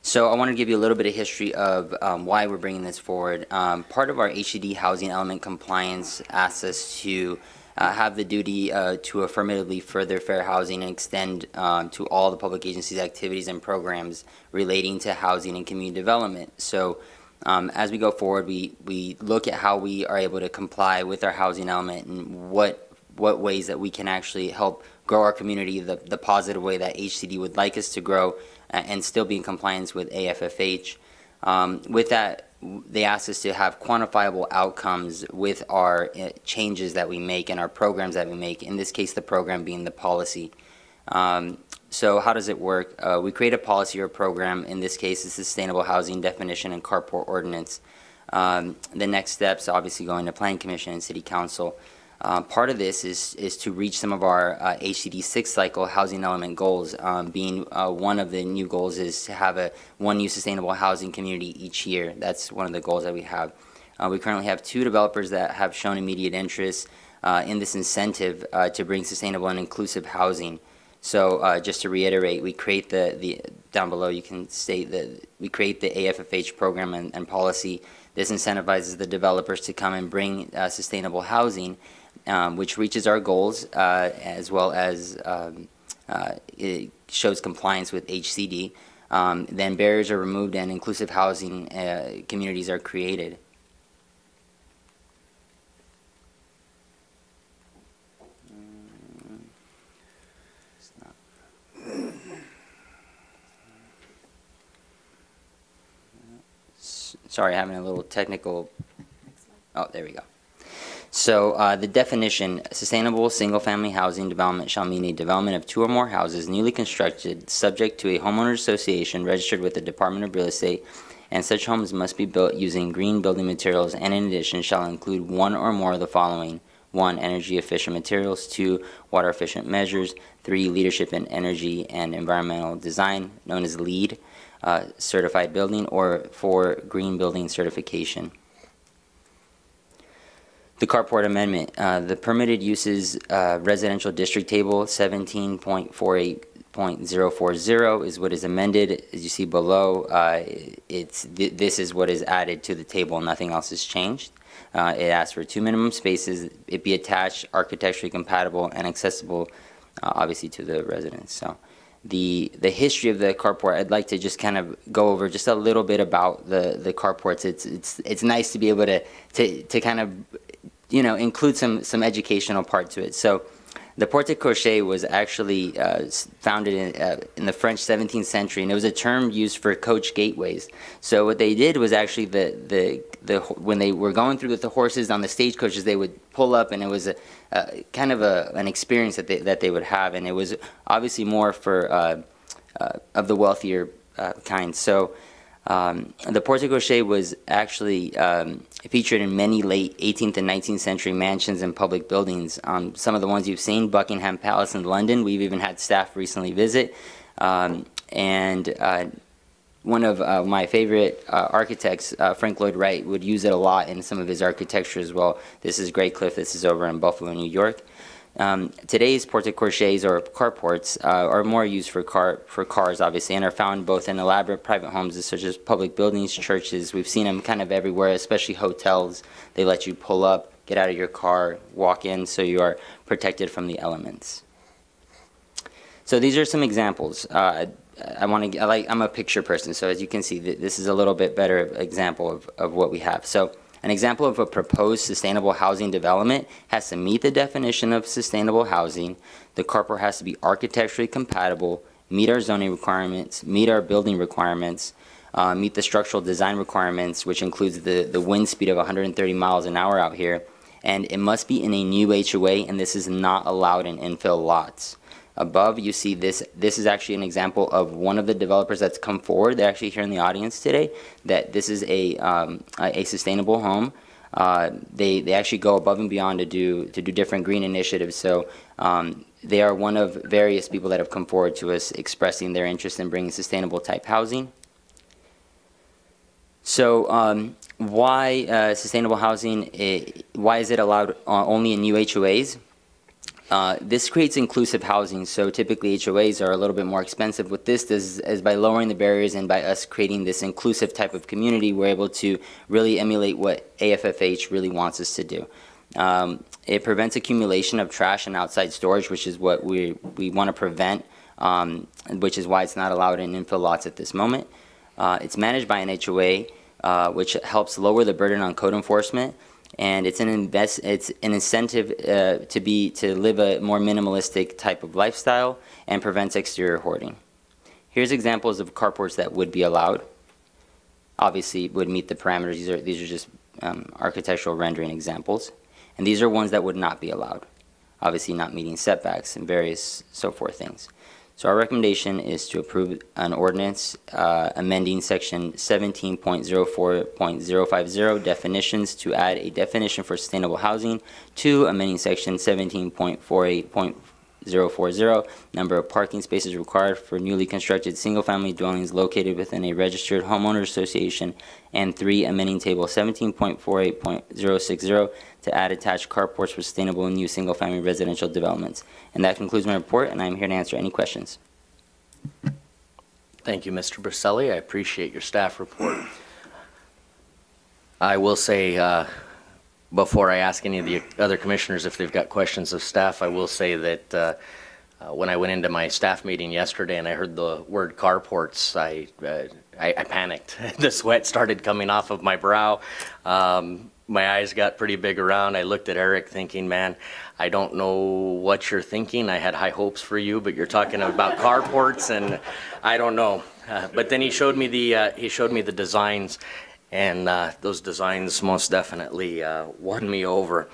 So I want to give you a little bit of history of why we're bringing this forward. Part of our HCD housing element compliance asks us to have the duty to affirmatively further fair housing and extend to all the public agencies' activities and programs relating to housing and community development. So as we go forward, we look at how we are able to comply with our housing element and what ways that we can actually help grow our community the positive way that HCD would like us to grow and still be in compliance with AFFH. With that, they asked us to have quantifiable outcomes with our changes that we make and our programs that we make, in this case the program being the policy. So how does it work? We create a policy or program, in this case the Sustainable Housing Definition and Carport Ordinance. The next steps obviously going to Planning Commission and City Council. Part of this is to reach some of our HCD 6 cycle housing element goals, being one of the new goals is to have one new sustainable housing community each year. That's one of the goals that we have. We currently have 2 developers that have shown immediate interest in this incentive to bring sustainable and inclusive housing. So just to reiterate, we create the down below you can state that we create the AFFH program and policy. This incentivizes the developers to come and bring sustainable housing, which reaches our goals, as well as it shows compliance with HCD. Then barriers are removed and inclusive housing communities are created. Sorry, having a little technical. Oh, there we go. So the definition, sustainable single-family housing development shall mean a development of 2 or more houses newly constructed subject to a homeowners association registered with the Department of Real Estate, and such homes must be built using green building materials, and in addition shall include 1 or more of the following: 1, energy efficient materials; 2, water efficient measures; 3, leadership in energy and environmental design, known as LEED, certified building; or 4, green building certification. The Carport Amendment, the permitted uses residential district table 17.48.040 is what is amended. As you see below, this is what is added to the table. Nothing else is changed. It asks for 2 minimum spaces. It be attached, architecturally compatible, and accessible, obviously, to the residents. So, the history of the carport, I'd like to just kind of go over just a little bit about the carports. It's nice to be able to kind of, you know, include some educational part to it. So the porte-cochere was actually founded in the French 17th century, and it was a term used for coach gateways. So what they did was actually when they were going through with the horses on the stagecoaches, they would pull up, and it was kind of an experience that they would have, and it was obviously more for of the wealthier kind. So the porte-cochere was actually featured in many late 18th and 19th century mansions and public buildings. Some of the ones you've seen, Buckingham Palace in London, we've even had staff recently visit. And one of my favorite architects, Frank Lloyd Wright, would use it a lot in some of his architecture as well. This is Great Cliff, this is over in Buffalo, New York. Today's porte-cocheres or carports are more used for cars, obviously, and are found both in elaborate private homes such as public buildings, churches. We've seen them kind of everywhere, especially hotels. They let you pull up, get out of your car, walk in, so you are protected from the elements. So these are some examples. I'm a picture person, so as you can see, this is a little bit better example of what we have. So an example of a proposed sustainable housing development has to meet the definition of sustainable housing. The carport has to be architecturally compatible, meet our zoning requirements, meet our building requirements, meet the structural design requirements, which includes the wind speed of 130 miles an hour out here, and it must be in a new HOA, and this is not allowed in infill lots. Above, you see this is actually an example of one of the developers that's come forward. They're actually here in the audience today, that this is a sustainable home. They actually go above and beyond to do different green initiatives. So they are one of various people that have come forward to us expressing their interest in bringing sustainable type housing. So why sustainable housing? Why is it allowed only in new HOAs? This creates inclusive housing, so typically HOAs are a little bit more expensive. What this does is by lowering the barriers and by us creating this inclusive type of community, we're able to really emulate what AFFH really wants us to do. It prevents accumulation of trash and outside storage, which is what we want to prevent, which is why it's not allowed in infill lots at this moment. It's managed by an HOA, which helps lower the burden on code enforcement, and it's an incentive to live a more minimalistic type of lifestyle and prevents exterior hoarding. Here's examples of carports that would be allowed. Obviously, would meet the parameters. These are just architectural rendering examples, and these are ones that would not be allowed. Obviously, not meeting setbacks and various so forth things. So our recommendation is to approve an ordinance amending section 17.04.050 definitions to add a definition for sustainable housing, to amending section 17.48.040 number of parking spaces required for newly constructed single-family dwellings located within a registered homeowners association, and 3, amending table 17.48.060 to add attached carports for sustainable and new single-family residential developments. And that concludes my report, and I'm here to answer any questions. Thank you, Mr. Briselli. I appreciate your staff report. I will say, before I ask any of the other commissioners if they've got questions of staff, I will say that when I went into my staff meeting yesterday and I heard the word carports, I panicked. The sweat started coming off of my brow. My eyes got pretty big around. I looked at Eric thinking, man, I don't know what you're thinking. I had high hopes for you, but you're talking about carports, and I don't know. But then he showed me the designs, and those designs most definitely won me over.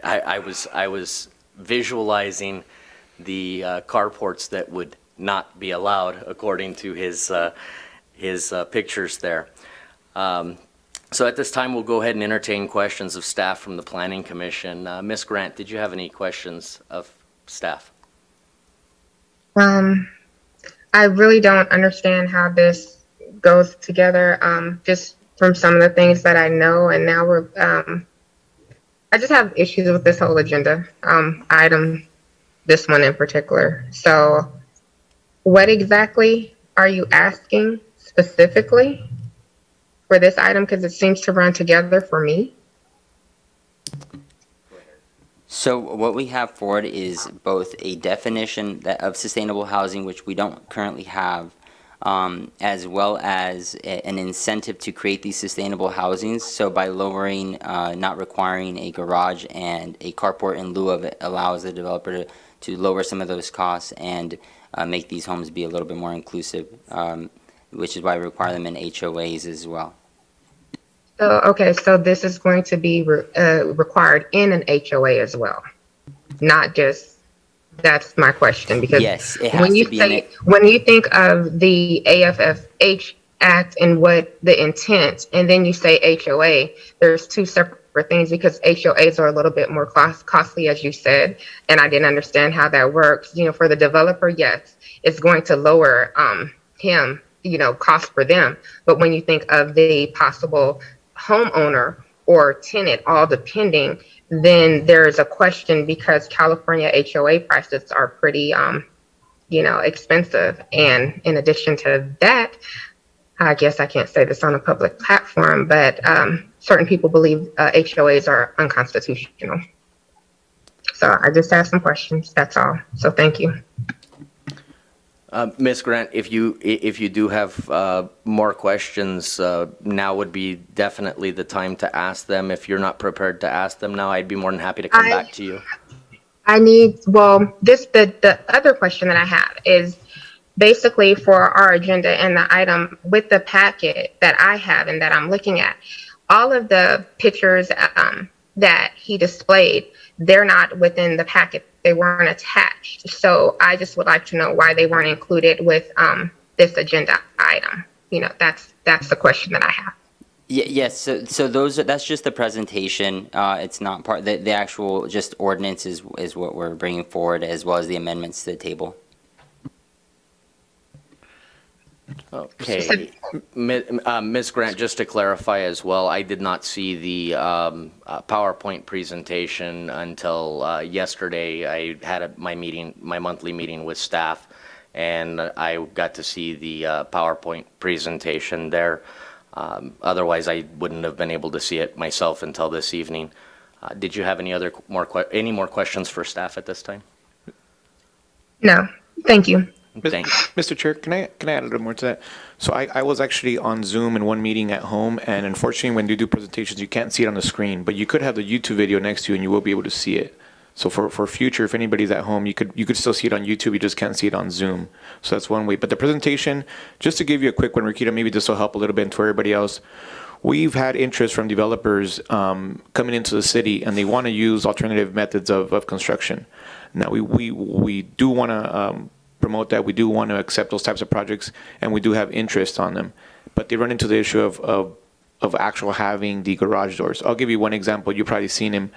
I was visualizing the carports that would not be allowed according to his pictures there. So at this time, we'll go ahead and entertain questions of staff from the Planning Commission. Ms. Grant, did you have any questions of staff? I really don't understand how this goes together, just from some of the things that I know, and now I just have issues with this whole agenda item, this one in particular. So what exactly are you asking specifically for this item, because it seems to run together for me? So what we have for it is both a definition of sustainable housing, which we don't currently have, as well as an incentive to create these sustainable housings. So by lowering, not requiring a garage and a carport in lieu of it, allows the developer to lower some of those costs and make these homes be a little bit more inclusive, which is why we require them in HOAs as well. So, okay, so this is going to be required in an HOA as well, not just, that's my question, because yes, it has to be when you think of the AFFH Act and what the intent, and then you say HOA, there's two separate things, because HOAs are a little bit more costly, as you said, and I didn't understand how that works. You know, for the developer, yes, it's going to lower cost for them, but when you think of the possible homeowner or tenant, all depending, then there's a question, because California HOA prices are pretty, expensive. And in addition to that, I guess I can't say this on a public platform, but certain people believe HOAs are unconstitutional. So I just have some questions, that's all. So thank you. Ms. Grant, if you do have more questions, now would be definitely the time to ask them. If you're not prepared to ask them now, I'd be more than happy to come back to you. The other question that I have is basically for our agenda and the item with the packet that I have and that I'm looking at. All of the pictures that he displayed, they're not within the packet. They weren't attached. So I just would like to know why they weren't included with this agenda item. That's the question that I have. Yes, so that's just the presentation. It's not part, the actual just ordinance is what we're bringing forward, as well as the amendments to the table. Okay, Ms. Grant, just to clarify as well, I did not see the PowerPoint presentation until yesterday. I had my monthly meeting with staff, and I got to see the PowerPoint presentation there. Otherwise, I wouldn't have been able to see it myself until this evening. Did you have any more questions for staff at this time? No, thank you. Thank you. Mr. Chair, can I add a little more to that? So I was actually on Zoom in one meeting at home, and unfortunately, when you do presentations, you can't see it on the screen, but you could have the YouTube video next to you, and you will be able to see it. So for future, if anybody's at home, you could still see it on YouTube. You just can't see it on Zoom. So that's one way. But the presentation, just to give you a quick one, Rakita, maybe this will help a little bit, and for everybody else. We've had interest from developers coming into the city, and they want to use alternative methods of construction. Now, we do want to promote that. We do want to accept those types of projects, and we do have interest on them. But they run into the issue of actual having the garage doors. I'll give you one example. You've probably seen him.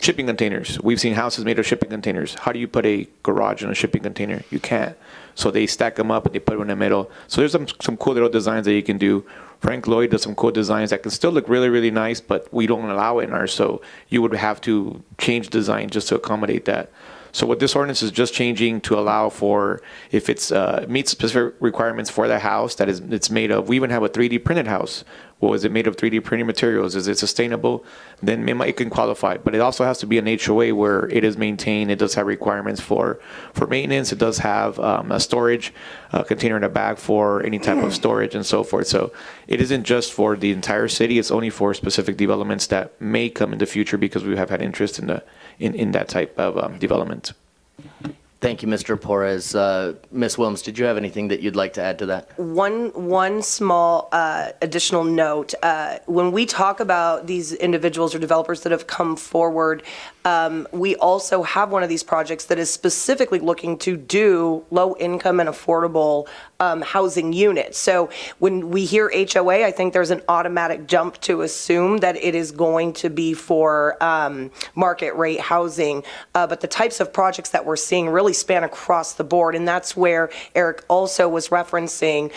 Shipping containers. We've seen houses made of shipping containers. How do you put a garage in a shipping container? You can't. So they stack them up and they put them in the middle. So there's some cool little designs that you can do. Frank Lloyd does some cool designs that can still look really, really nice, but we don't allow it in ours. So you would have to change design just to accommodate that. So what this ordinance is just changing to allow for, if it's meets specific requirements for the house that it's made of. We even have a 3D printed house. Well, is it made of 3D printed materials? Is it sustainable? Then it can qualify. But it also has to be an HOA where it is maintained. It does have requirements for maintenance. It does have a storage container in the back for any type of storage and so forth. So it isn't just for the entire city. It's only for specific developments that may come in the future because we have had interest in that type of development. Thank you, Mr. Porres. Ms. Williams, did you have anything that you'd like to add to that? One small additional note. When we talk about these individuals or developers that have come forward, we also have one of these projects that is specifically looking to do low-income and affordable housing units. So when we hear HOA, I think there's an automatic jump to assume that it is going to be for market rate housing. But the types of projects that we're seeing really span across the board, and that's where Eric also was referencing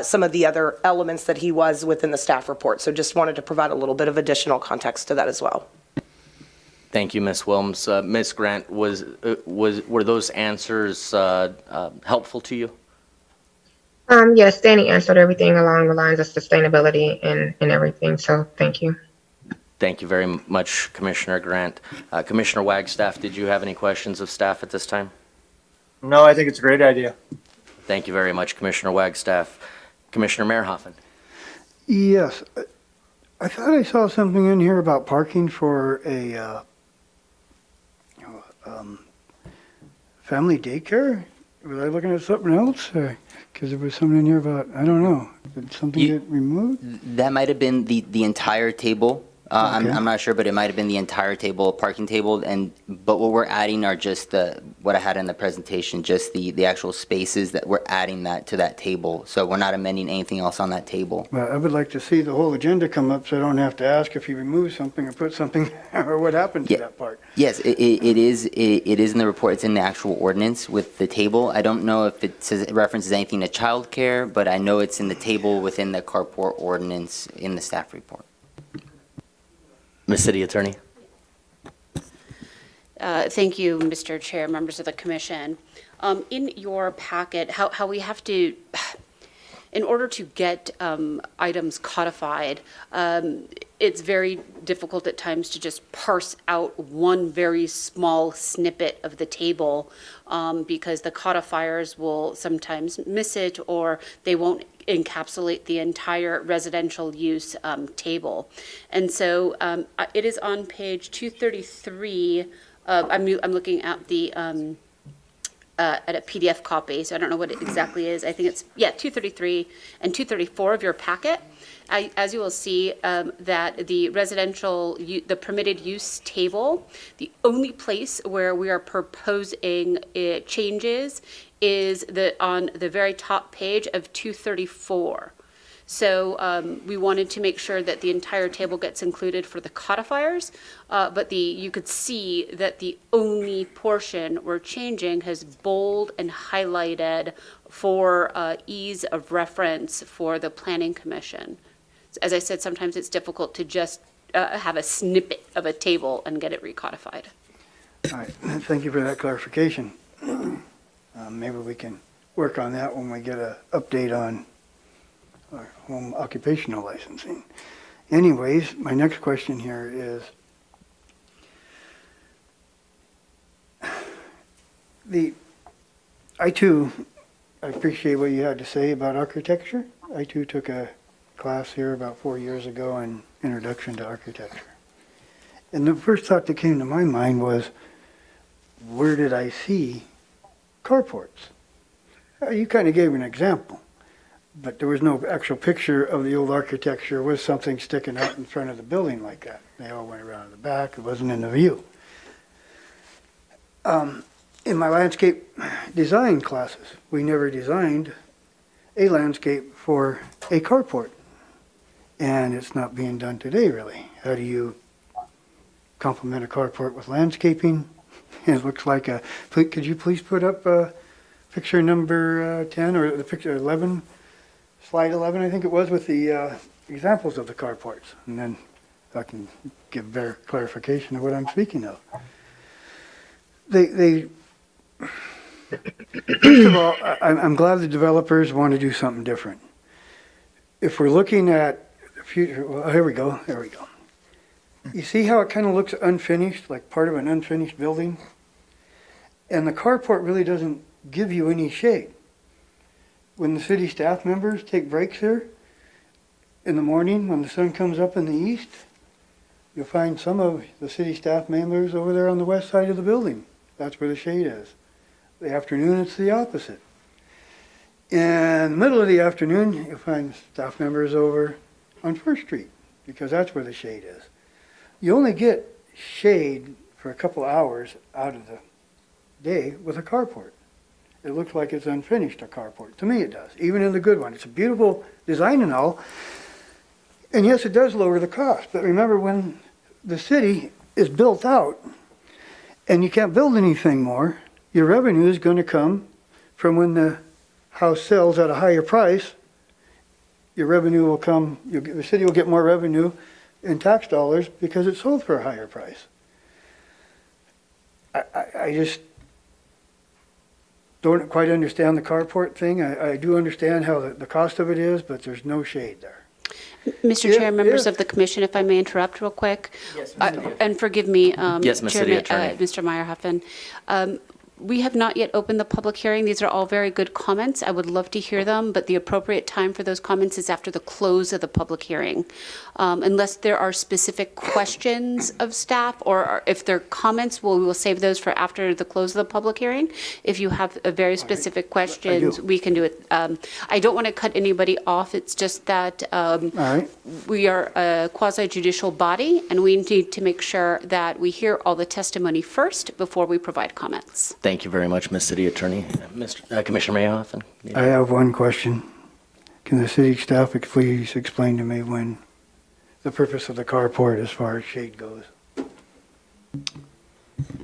some of the other elements that he was within the staff report. So just wanted to provide a little bit of additional context to that as well. Thank you, Ms. Williams. Ms. Grant, were those answers helpful to you? Yes, Danny answered everything along the lines of sustainability and everything, so thank you. Thank you very much, Commissioner Grant. Commissioner Wagstaff, did you have any questions of staff at this time? No, I think it's a great idea. Thank you very much, Commissioner Wagstaff. Commissioner Merhoffen. Yes, I thought I saw something in here about parking for a family daycare. Was I looking at something else? Because there was something in here about, I don't know, did something get removed? That might have been the entire table. Okay. I'm not sure, but it might have been the entire table, parking table. But what we're adding are just what I had in the presentation, just the actual spaces that we're adding that to that table. So we're not amending anything else on that table. Well, I would like to see the whole agenda come up so I don't have to ask if you removed something or put something, or what happened to that part. Yes, it is in the report. It's in the actual ordinance with the table. I don't know if it references anything to childcare, but I know it's in the table within the carport ordinance in the staff report. Ms. City Attorney. Thank you, Mr. Chair, members of the commission. In your packet, how we have to, in order to get items codified, it's very difficult at times to just parse out one very small snippet of the table because the codifiers will sometimes miss it or they won't encapsulate the entire residential use table. And so it is on page 233. I'm looking at the at a PDF copy, so I don't know what it exactly is. I think it's 233 and 234 of your packet. As you will see, that the residential, the permitted use table, the only place where we are proposing changes is on the very top page of 234. So we wanted to make sure that the entire table gets included for the codifiers, but you could see that the only portion we're changing has bold and highlighted for ease of reference for the Planning Commission. As I said, sometimes it's difficult to just have a snippet of a table and get it recodified. All right, thank you for that clarification. Maybe we can work on that when we get an update on our home occupational licensing. Anyways, my next question here is, I too, I appreciate what you had to say about architecture. I too took a class here about 4 years ago on Introduction to Architecture. And the first thought that came to my mind was, where did I see carports? You kind of gave an example, but there was no actual picture of the old architecture with something sticking out in front of the building like that. They all went around the back. It wasn't in the view. In my landscape design classes, we never designed a landscape for a carport. And it's not being done today, really. How do you complement a carport with landscaping? It looks like a, could you please put up picture number 10 or the picture 11, slide 11, I think it was, with the examples of the carports. And then I can give better clarification of what I'm speaking of. First of all, I'm glad the developers want to do something different. If we're looking at the future, well, here we go. You see how it kind of looks unfinished, like part of an unfinished building? And the carport really doesn't give you any shade. When the city staff members take breaks here in the morning, when the sun comes up in the east, you'll find some of the city staff members over there on the west side of the building. That's where the shade is. The afternoon, it's the opposite. In the middle of the afternoon, you'll find staff members over on First Street, because that's where the shade is. You only get shade for a couple hours out of the day with a carport. It looks like it's unfinished, a carport. To me, it does, even in the good one. It's a beautiful design and all. And yes, it does lower the cost. But remember, when the city is built out and you can't build anything more, your revenue is going to come from when the house sells at a higher price. Your revenue will come, the city will get more revenue in tax dollars because it sold for a higher price. I just don't quite understand the carport thing. I do understand how the cost of it is, but there's no shade there. Mr. Chair, members of the commission, if I may interrupt real quick. Yes, And forgive me, Yes, Ms. City Attorney. Mr. Meyerhoffen. We have not yet opened the public hearing. These are all very good comments. I would love to hear them, but the appropriate time for those comments is after the close of the public hearing. Unless there are specific questions of staff, or if there are comments, we will save those for after the close of the public hearing. If you have a very specific questions, we can do it. I don't want to cut anybody off. It's just that we are a quasi-judicial body, and we need to make sure that we hear all the testimony first before we provide comments. Thank you very much, Ms. City Attorney. Commissioner Mayhoff? I have one question. Can the city staff please explain to me when the purpose of the carport as far as shade goes?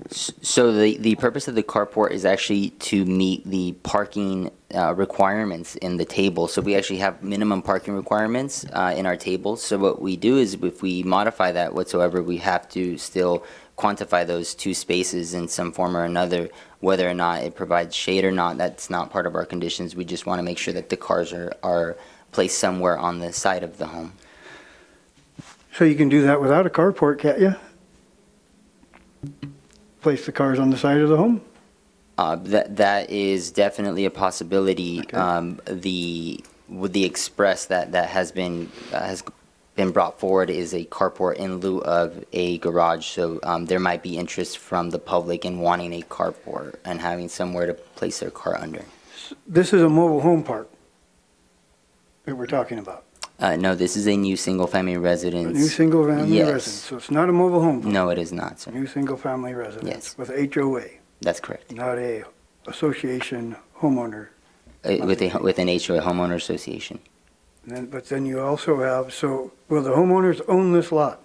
So the purpose of the carport is actually to meet the parking requirements in the table. So we actually have minimum parking requirements in our tables. So what we do is if we modify that whatsoever, we have to still quantify those two spaces in some form or another. Whether or not it provides shade or not, that's not part of our conditions. We just want to make sure that the cars are placed somewhere on the side of the home. So you can do that without a carport, can't you? Place the cars on the side of the home? That is definitely a possibility. Okay. With the express that has been brought forward is a carport in lieu of a garage. So there might be interest from the public in wanting a carport and having somewhere to place their car under. This is a mobile home park that we're talking about. No, this is a new single-family residence. A new single-family Yes. residence. So it's not a mobile home park. No, it is not, sir. New single-family residence. Yes. With HOA. That's correct. Not a association homeowner. With an HOA, homeowner association. But then you also have, so will the homeowners own this lot?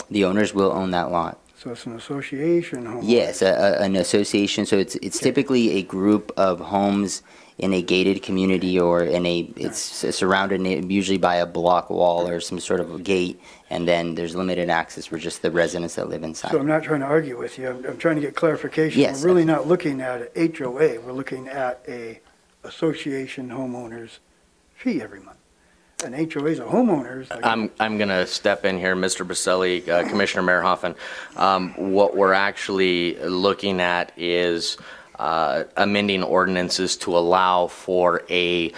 The owners will own that lot. So it's an association home. Yes, an association. So it's typically a group of homes in a gated community or it's surrounded usually by a block wall or some sort of a gate, and then there's limited access for just the residents that live inside. So I'm not trying to argue with you. I'm trying to get clarification. Yes. We're really not looking at a HOA. We're looking at a association homeowners fee every month. An HOA is a homeowner's. I'm going to step in here, Mr. Baselli, Commissioner Mayerhoffen. What we're actually looking at is amending ordinances to allow for a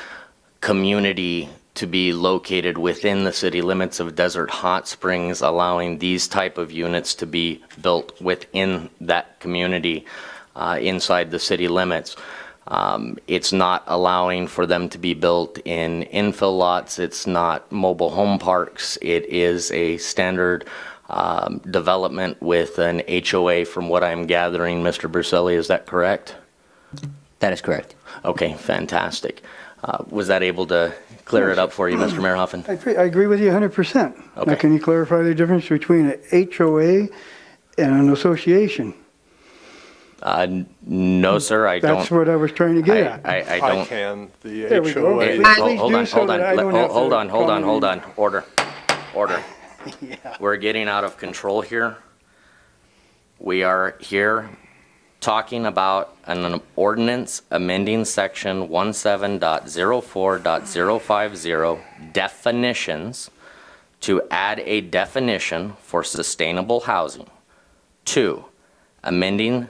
community to be located within the city limits of Desert Hot Springs, allowing these type of units to be built within that community inside the city limits. It's not allowing for them to be built in infill lots. It's not mobile home parks. It is a standard development with an HOA, from what I'm gathering. Mr. Bruselli, is that correct? That is correct. Okay, fantastic. Was that able to clear it up for you, Mr. Meyerhoffen? I agree with you 100%. Okay. Now, can you clarify the difference between an HOA and an association? No, sir, I don't. That's what I was trying to get at. I I don't. can, the There we go. HOA. Please Hold do on, so hold that I on, don't have to hold on, comment hold on. anymore. Order. We're getting out of control here. We are here talking about an ordinance amending section 17.04.050 definitions to add a definition for sustainable housing. 2, amending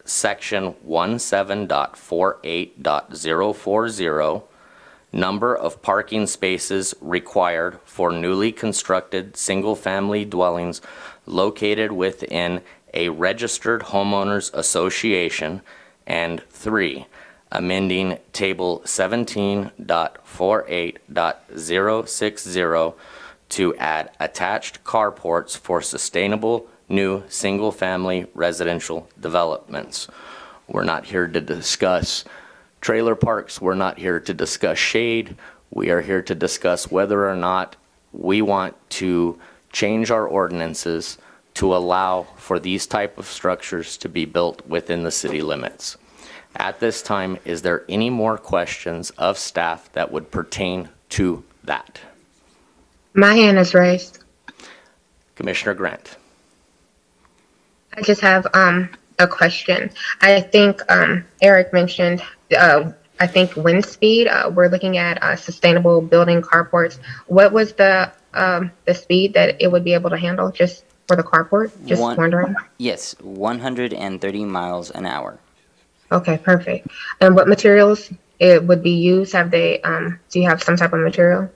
section 17.48.040 number of parking spaces required for newly constructed single-family dwellings located within a registered homeowners association. And 3, amending table 17.48.060 to add attached carports for sustainable new single-family residential developments. We're not here to discuss trailer parks. We're not here to discuss shade. We are here to discuss whether or not we want to change our ordinances to allow for these type of structures to be built within the city limits. At this time, is there any more questions of staff that would pertain to that? My hand is raised. Commissioner Grant. I just have a question. I think Eric mentioned, I think wind speed. We're looking at sustainable building carports. What was the speed that it would be able to handle just for the carport? Just wondering. Yes, 130 miles an hour. Okay, perfect. And what materials it would be used? Have they? Do you have some type of material?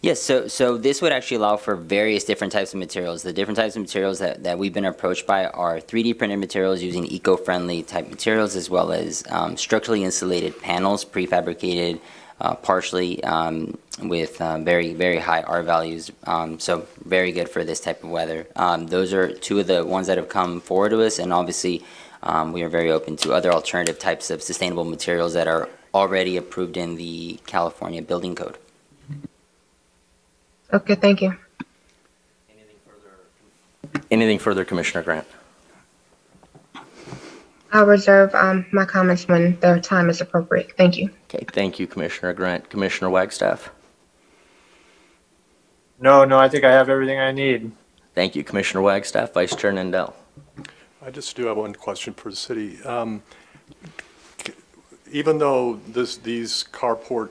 Yes, so this would actually allow for various different types of materials. The different types of materials that we've been approached by are 3D printed materials using eco-friendly type materials, as well as structurally insulated panels, prefabricated, partially with very, very high R values. So very good for this type of weather. Those are two of the ones that have come forward to us, and obviously we are very open to other alternative types of sustainable materials that are already approved in the California Building Code. Okay, thank you. Anything further, Commissioner Grant? I'll reserve my comments when the time is appropriate. Thank you. Okay, thank you, Commissioner Grant. Commissioner Wagstaff? No, I think I have everything I need. Thank you, Commissioner Wagstaff. Vice Chair Nindell? I just do have one question for the city. Even though these carport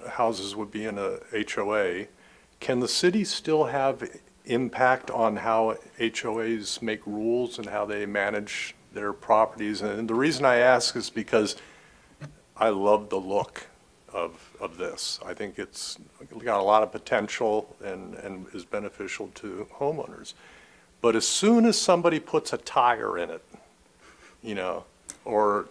houses would be in a HOA, can the city still have impact on how HOAs make rules and how they manage their properties? And the reason I ask is because I love the look of this. I think it's got a lot of potential and is beneficial to homeowners. But as soon as somebody puts a tire in it, or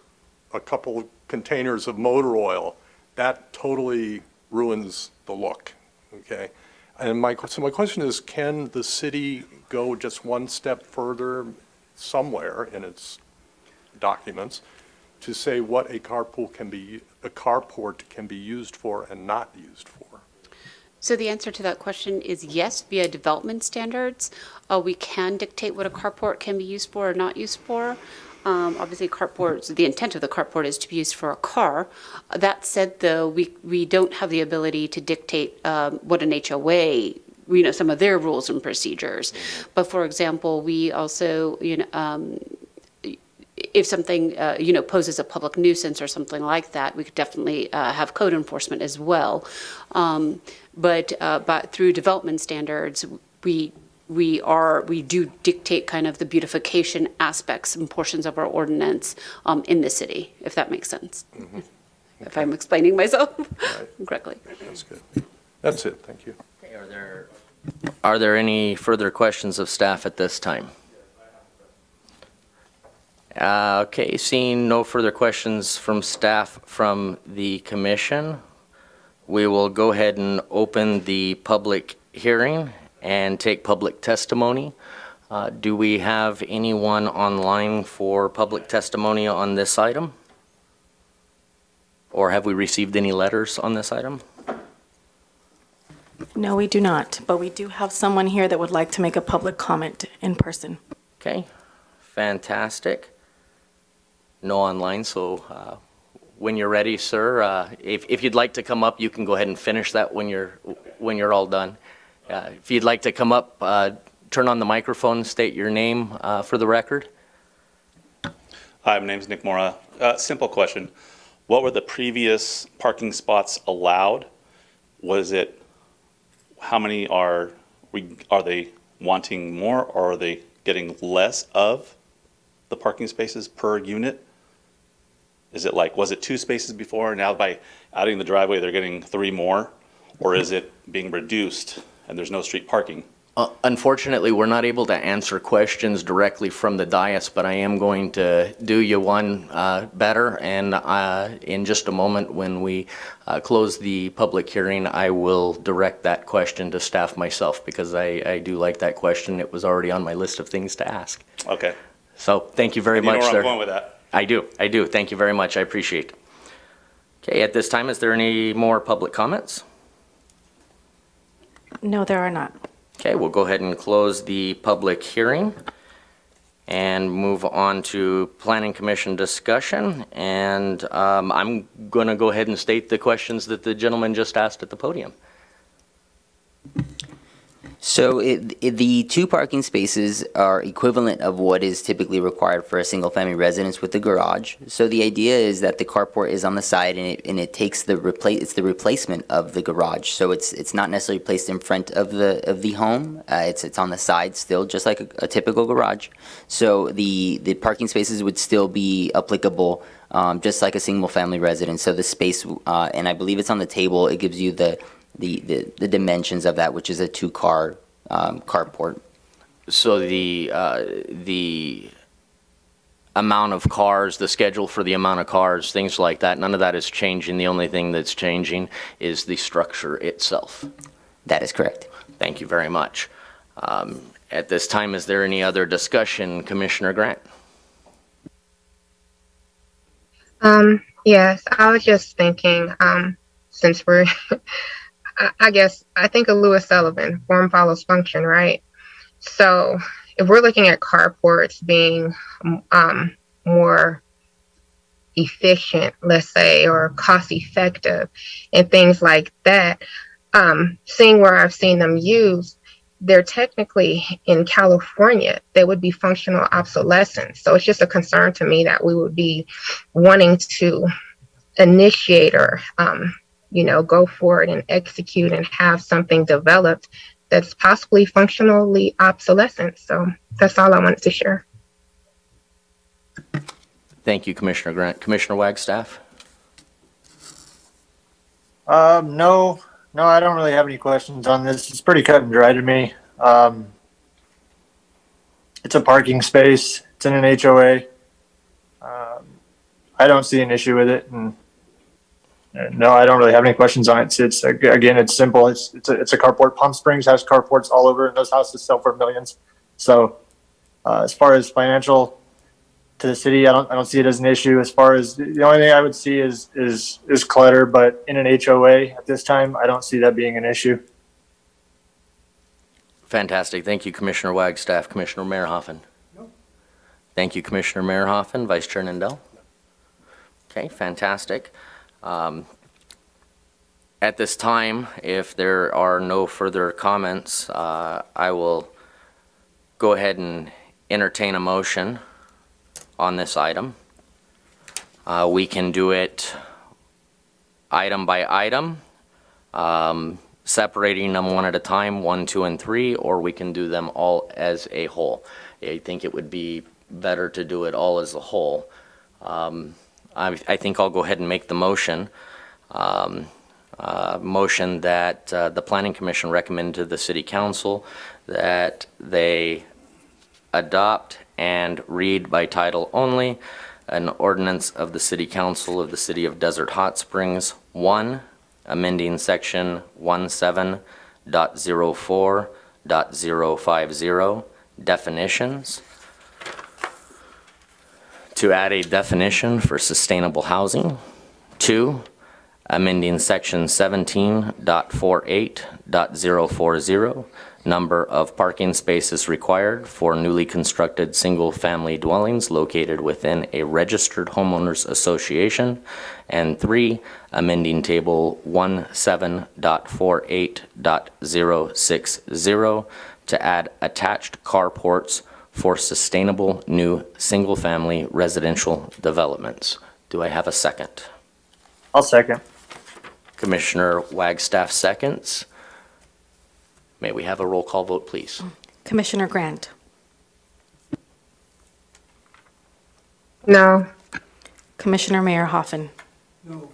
a couple containers of motor oil, that totally ruins the look, okay? And my question is, can the city go just one step further somewhere in its documents to say what a carport can be used for and not used for? So the answer to that question is yes, via development standards. We can dictate what a carport can be used for or not used for. Obviously, carports, the intent of the carport is to be used for a car. That said, though, we don't have the ability to dictate what an HOA, some of their rules and procedures. But for example, we also, if something, poses a public nuisance or something like that, we could definitely have code enforcement as well. But through development standards, we we do dictate kind of the beautification aspects and portions of our ordinance in the city, if that makes sense. If I'm explaining myself correctly. That's good. That's it, thank you. Okay, are there any further questions of staff at this time? Okay, seeing no further questions from staff from the commission, we will go ahead and open the public hearing and take public testimony. Do we have anyone online for public testimony on this item? Or have we received any letters on this item? No, we do not, but we do have someone here that would like to make a public comment in person. Okay, fantastic. No online, so when you're ready, sir, if you'd like to come up, you can go ahead and finish that when you're all done. If you'd like to come up, turn on the microphone, state your name for the record. Hi, my name is Nick Mora. Simple question. What were the previous parking spots allowed? Was it, how many are they wanting more, or are they getting less of the parking spaces per unit? Is it like, was it 2 spaces before, and now by adding the driveway, they're getting 3 more? Or is it being reduced and there's no street parking? Unfortunately, we're not able to answer questions directly from the dais, but I am going to do you one better. And in just a moment, when we close the public hearing, I will direct that question to staff myself, because I do like that question. It was already on my list of things to ask. Okay. So thank you very much, You know where sir. I'm going with that. I do. Thank you very much. I appreciate it. Okay, at this time, is there any more public comments? No, there are not. Okay, we'll go ahead and close the public hearing and move on to Planning Commission discussion. And I'm going to go ahead and state the questions that the gentleman just asked at the podium. So the 2 parking spaces are equivalent of what is typically required for a single-family residence with the garage. So the idea is that the carport is on the side, and it takes it's the replacement of the garage. So it's not necessarily placed in front of the home. It's on the side still, just like a typical garage. So the parking spaces would still be applicable, just like a single-family residence. So the space, and I believe it's on the table, it gives you the dimensions of that, which is a 2-car carport. So the amount of cars, the schedule for the amount of cars, things like that, none of that is changing. The only thing that's changing is the structure itself. That is correct. Thank you very much. At this time, is there any other discussion, Commissioner Grant? Yes, I was just thinking, since we're I think of Lewis Sullivan, form follows function, right? So if we're looking at carports being more efficient, let's say, or cost effective and things like that, seeing where I've seen them used, they're technically in California, they would be functional obsolescence. So it's just a concern to me that we would be wanting to initiate or go forward and execute and have something developed that's possibly functionally obsolescent. So that's all I wanted to share. Thank you, Commissioner Grant. Commissioner Wagstaff? No, I don't really have any questions on this. It's pretty cut and dry to me. It's a parking space. It's in an HOA. I don't see an issue with it, and no, I don't really have any questions on it. It's again, it's simple. It's a carport. Palm Springs has carports all over, and those houses sell for millions. So, as far as financial to the city, I don't see it as an issue. As far as the only thing I would see is clutter, but in an HOA at this time, I don't see that being an issue. Fantastic. Thank you, Commissioner Wagstaff. Commissioner Merhoffen? No. Thank you, Commissioner Merhoffen. Vice Chair Nindell? Okay, fantastic. At this time, if there are no further comments, I will go ahead and entertain a motion on this item. We can do it item by item. separating them one at a time, 1, 2, and 3, or we can do them all as a whole. I think it would be better to do it all as a whole. I think I'll go ahead and make the motion. Motion that the Planning Commission recommend to the City Council that they adopt and read by title only an ordinance of the City Council of the City of Desert Hot Springs, 1, amending section 17.04.050, definitions, to add a definition for sustainable housing. 2, amending section 17.48.040, number of parking spaces required for newly constructed single-family dwellings located within a registered homeowners association. And 3, amending table 17.48.060 to add attached carports for sustainable new single-family residential developments. Do I have a second? I'll second. Commissioner Wagstaff seconds. May we have a roll call vote, please? Commissioner Grant, No. Commissioner Meyerhoffen. No.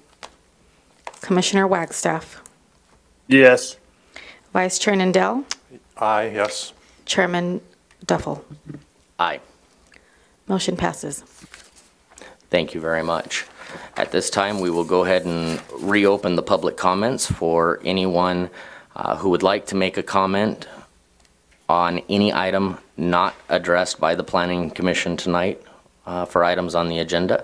Commissioner Wagstaff, Yes. Vice Chair Nindell, Aye, yes. Chairman Duffel. Aye. Motion passes. Thank you very much. At this time, we will go ahead and reopen the public comments for anyone who would like to make a comment on any item not addressed by the Planning Commission tonight for items on the agenda.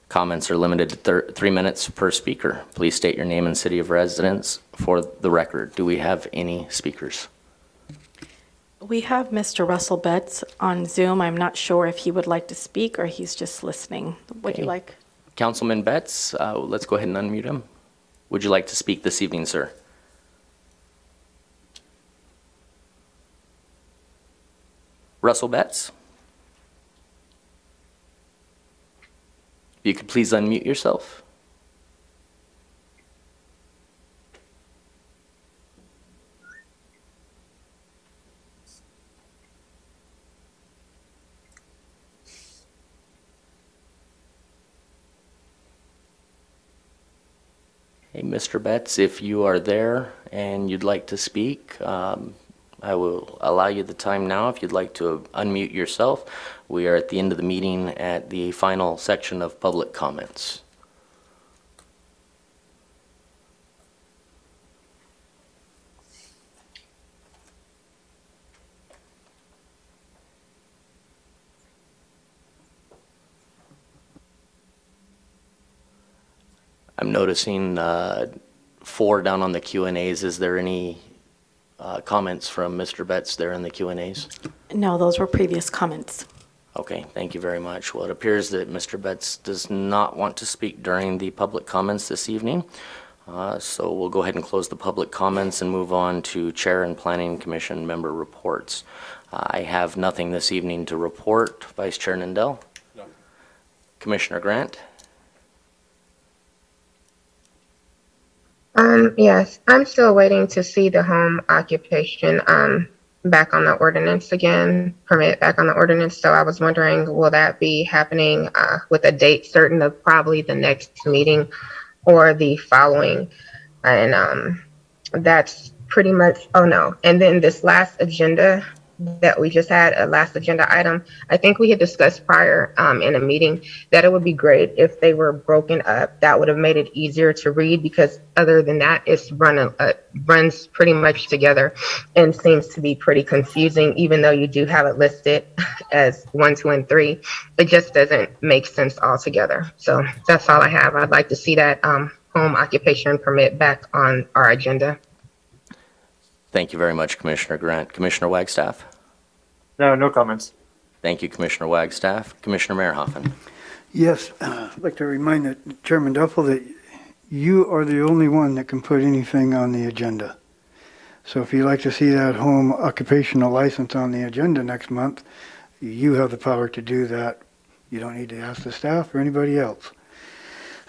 Comments are limited to 3 minutes per speaker. Please state your name and city of residence for the record. Do we have any speakers? We have Mr. Russell Betts on Zoom. I'm not sure if he would like to speak or he's just listening. Would you Okay. like? Councilman Betts, let's go ahead and unmute him. Would you like to speak this evening, sir? Russell Betts? If you could please unmute yourself. Hey, Mr. Betts, if you are there and you'd like to speak, I will allow you the time now if you'd like to unmute yourself. We are at the end of the meeting at the final section of public comments. I'm noticing 4 down on the Q&As. Is there any comments from Mr. Betts there in the Q&As? No, those were previous comments. Okay, thank you very much. Well, it appears that Mr. Betts does not want to speak during the public comments this evening. So we'll go ahead and close the public comments and move on to Chair and Planning Commission member reports. I have nothing this evening to report. Vice Chair Nindell? No. Commissioner Grant? Yes, I'm still waiting to see the home occupation back on the ordinance again, permit back on the ordinance. So I was wondering, will that be happening with a date certain of probably the next meeting or the following? And that's pretty much, oh no. And then this last agenda that we just had, a last agenda item, I think we had discussed prior in a meeting that it would be great if they were broken up. That would have made it easier to read, because other than that, it's runs pretty much together and seems to be pretty confusing, even though you do have it listed as 1, 2, and 3. It just doesn't make sense altogether. So that's all I have. I'd like to see that home occupation permit back on our agenda. Thank you very much, Commissioner Grant. Commissioner Wagstaff? No, no comments. Thank you, Commissioner Wagstaff. Commissioner Meyerhoffen? Yes, I'd like to remind Chairman Duffel that you are the only one that can put anything on the agenda. So if you'd like to see that home occupational license on the agenda next month, you have the power to do that. You don't need to ask the staff or anybody else.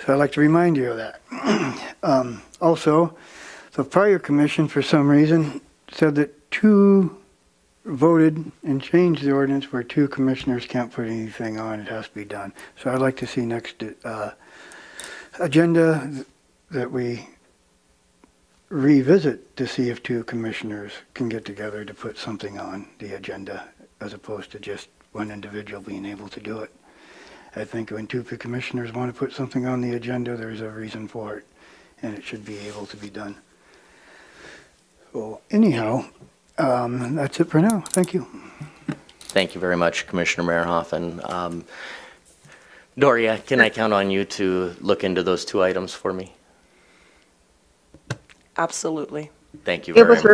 So I'd like to remind you of that. Also, The prior commission, for some reason, said that 2 voted and changed the ordinance where 2 commissioners can't put anything on, it has to be done. So I'd like to see next agenda that we revisit to see if 2 commissioners can get together to put something on the agenda, as opposed to just one individual being able to do it. I think when 2 commissioners want to put something on the agenda, there's a reason for it, and it should be able to be done. Well, anyhow, that's it for now. Thank you. Thank you very much, Commissioner Meyerhoffen. Doria, can I count on you to look into those 2 items for me? Absolutely. Thank you very much.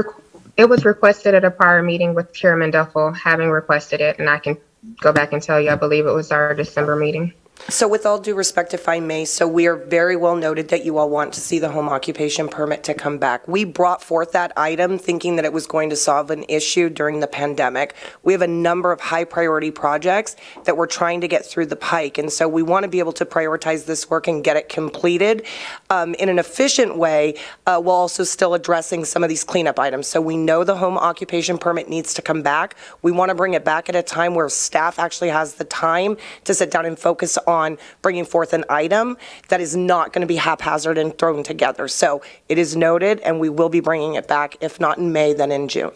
It was requested at a prior meeting with Chairman Duffel, having requested it, and I can go back and tell you, I believe it was our December meeting. So with all due respect, if I may, so we are very well noted that you all want to see the home occupation permit to come back. We brought forth that item thinking that it was going to solve an issue during the pandemic. We have a number of high priority projects that we're trying to get through the pike. And so we want to be able to prioritize this work and get it completed in an efficient way, while also still addressing some of these cleanup items. So we know the home occupation permit needs to come back. We want to bring it back at a time where staff actually has the time to sit down and focus on bringing forth an item that is not going to be haphazard and thrown together. So it is noted, and we will be bringing it back, if not in May, then in June.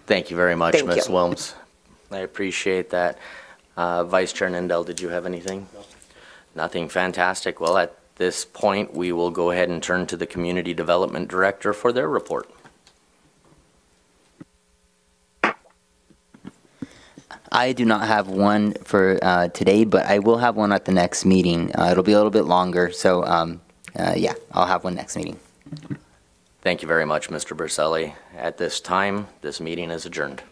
Thank you very much, Thank Ms. you. Wilms. I appreciate that. Vice Chair Nindell, did you have anything? Nothing. Fantastic. Well, at this point, we will go ahead and turn to the Community Development Director for their report. I do not have one for today, but I will have one at the next meeting. It'll be a little bit longer, so yeah, I'll have one next meeting. Thank you very much, Mr. Berselli. At this time, this meeting is adjourned.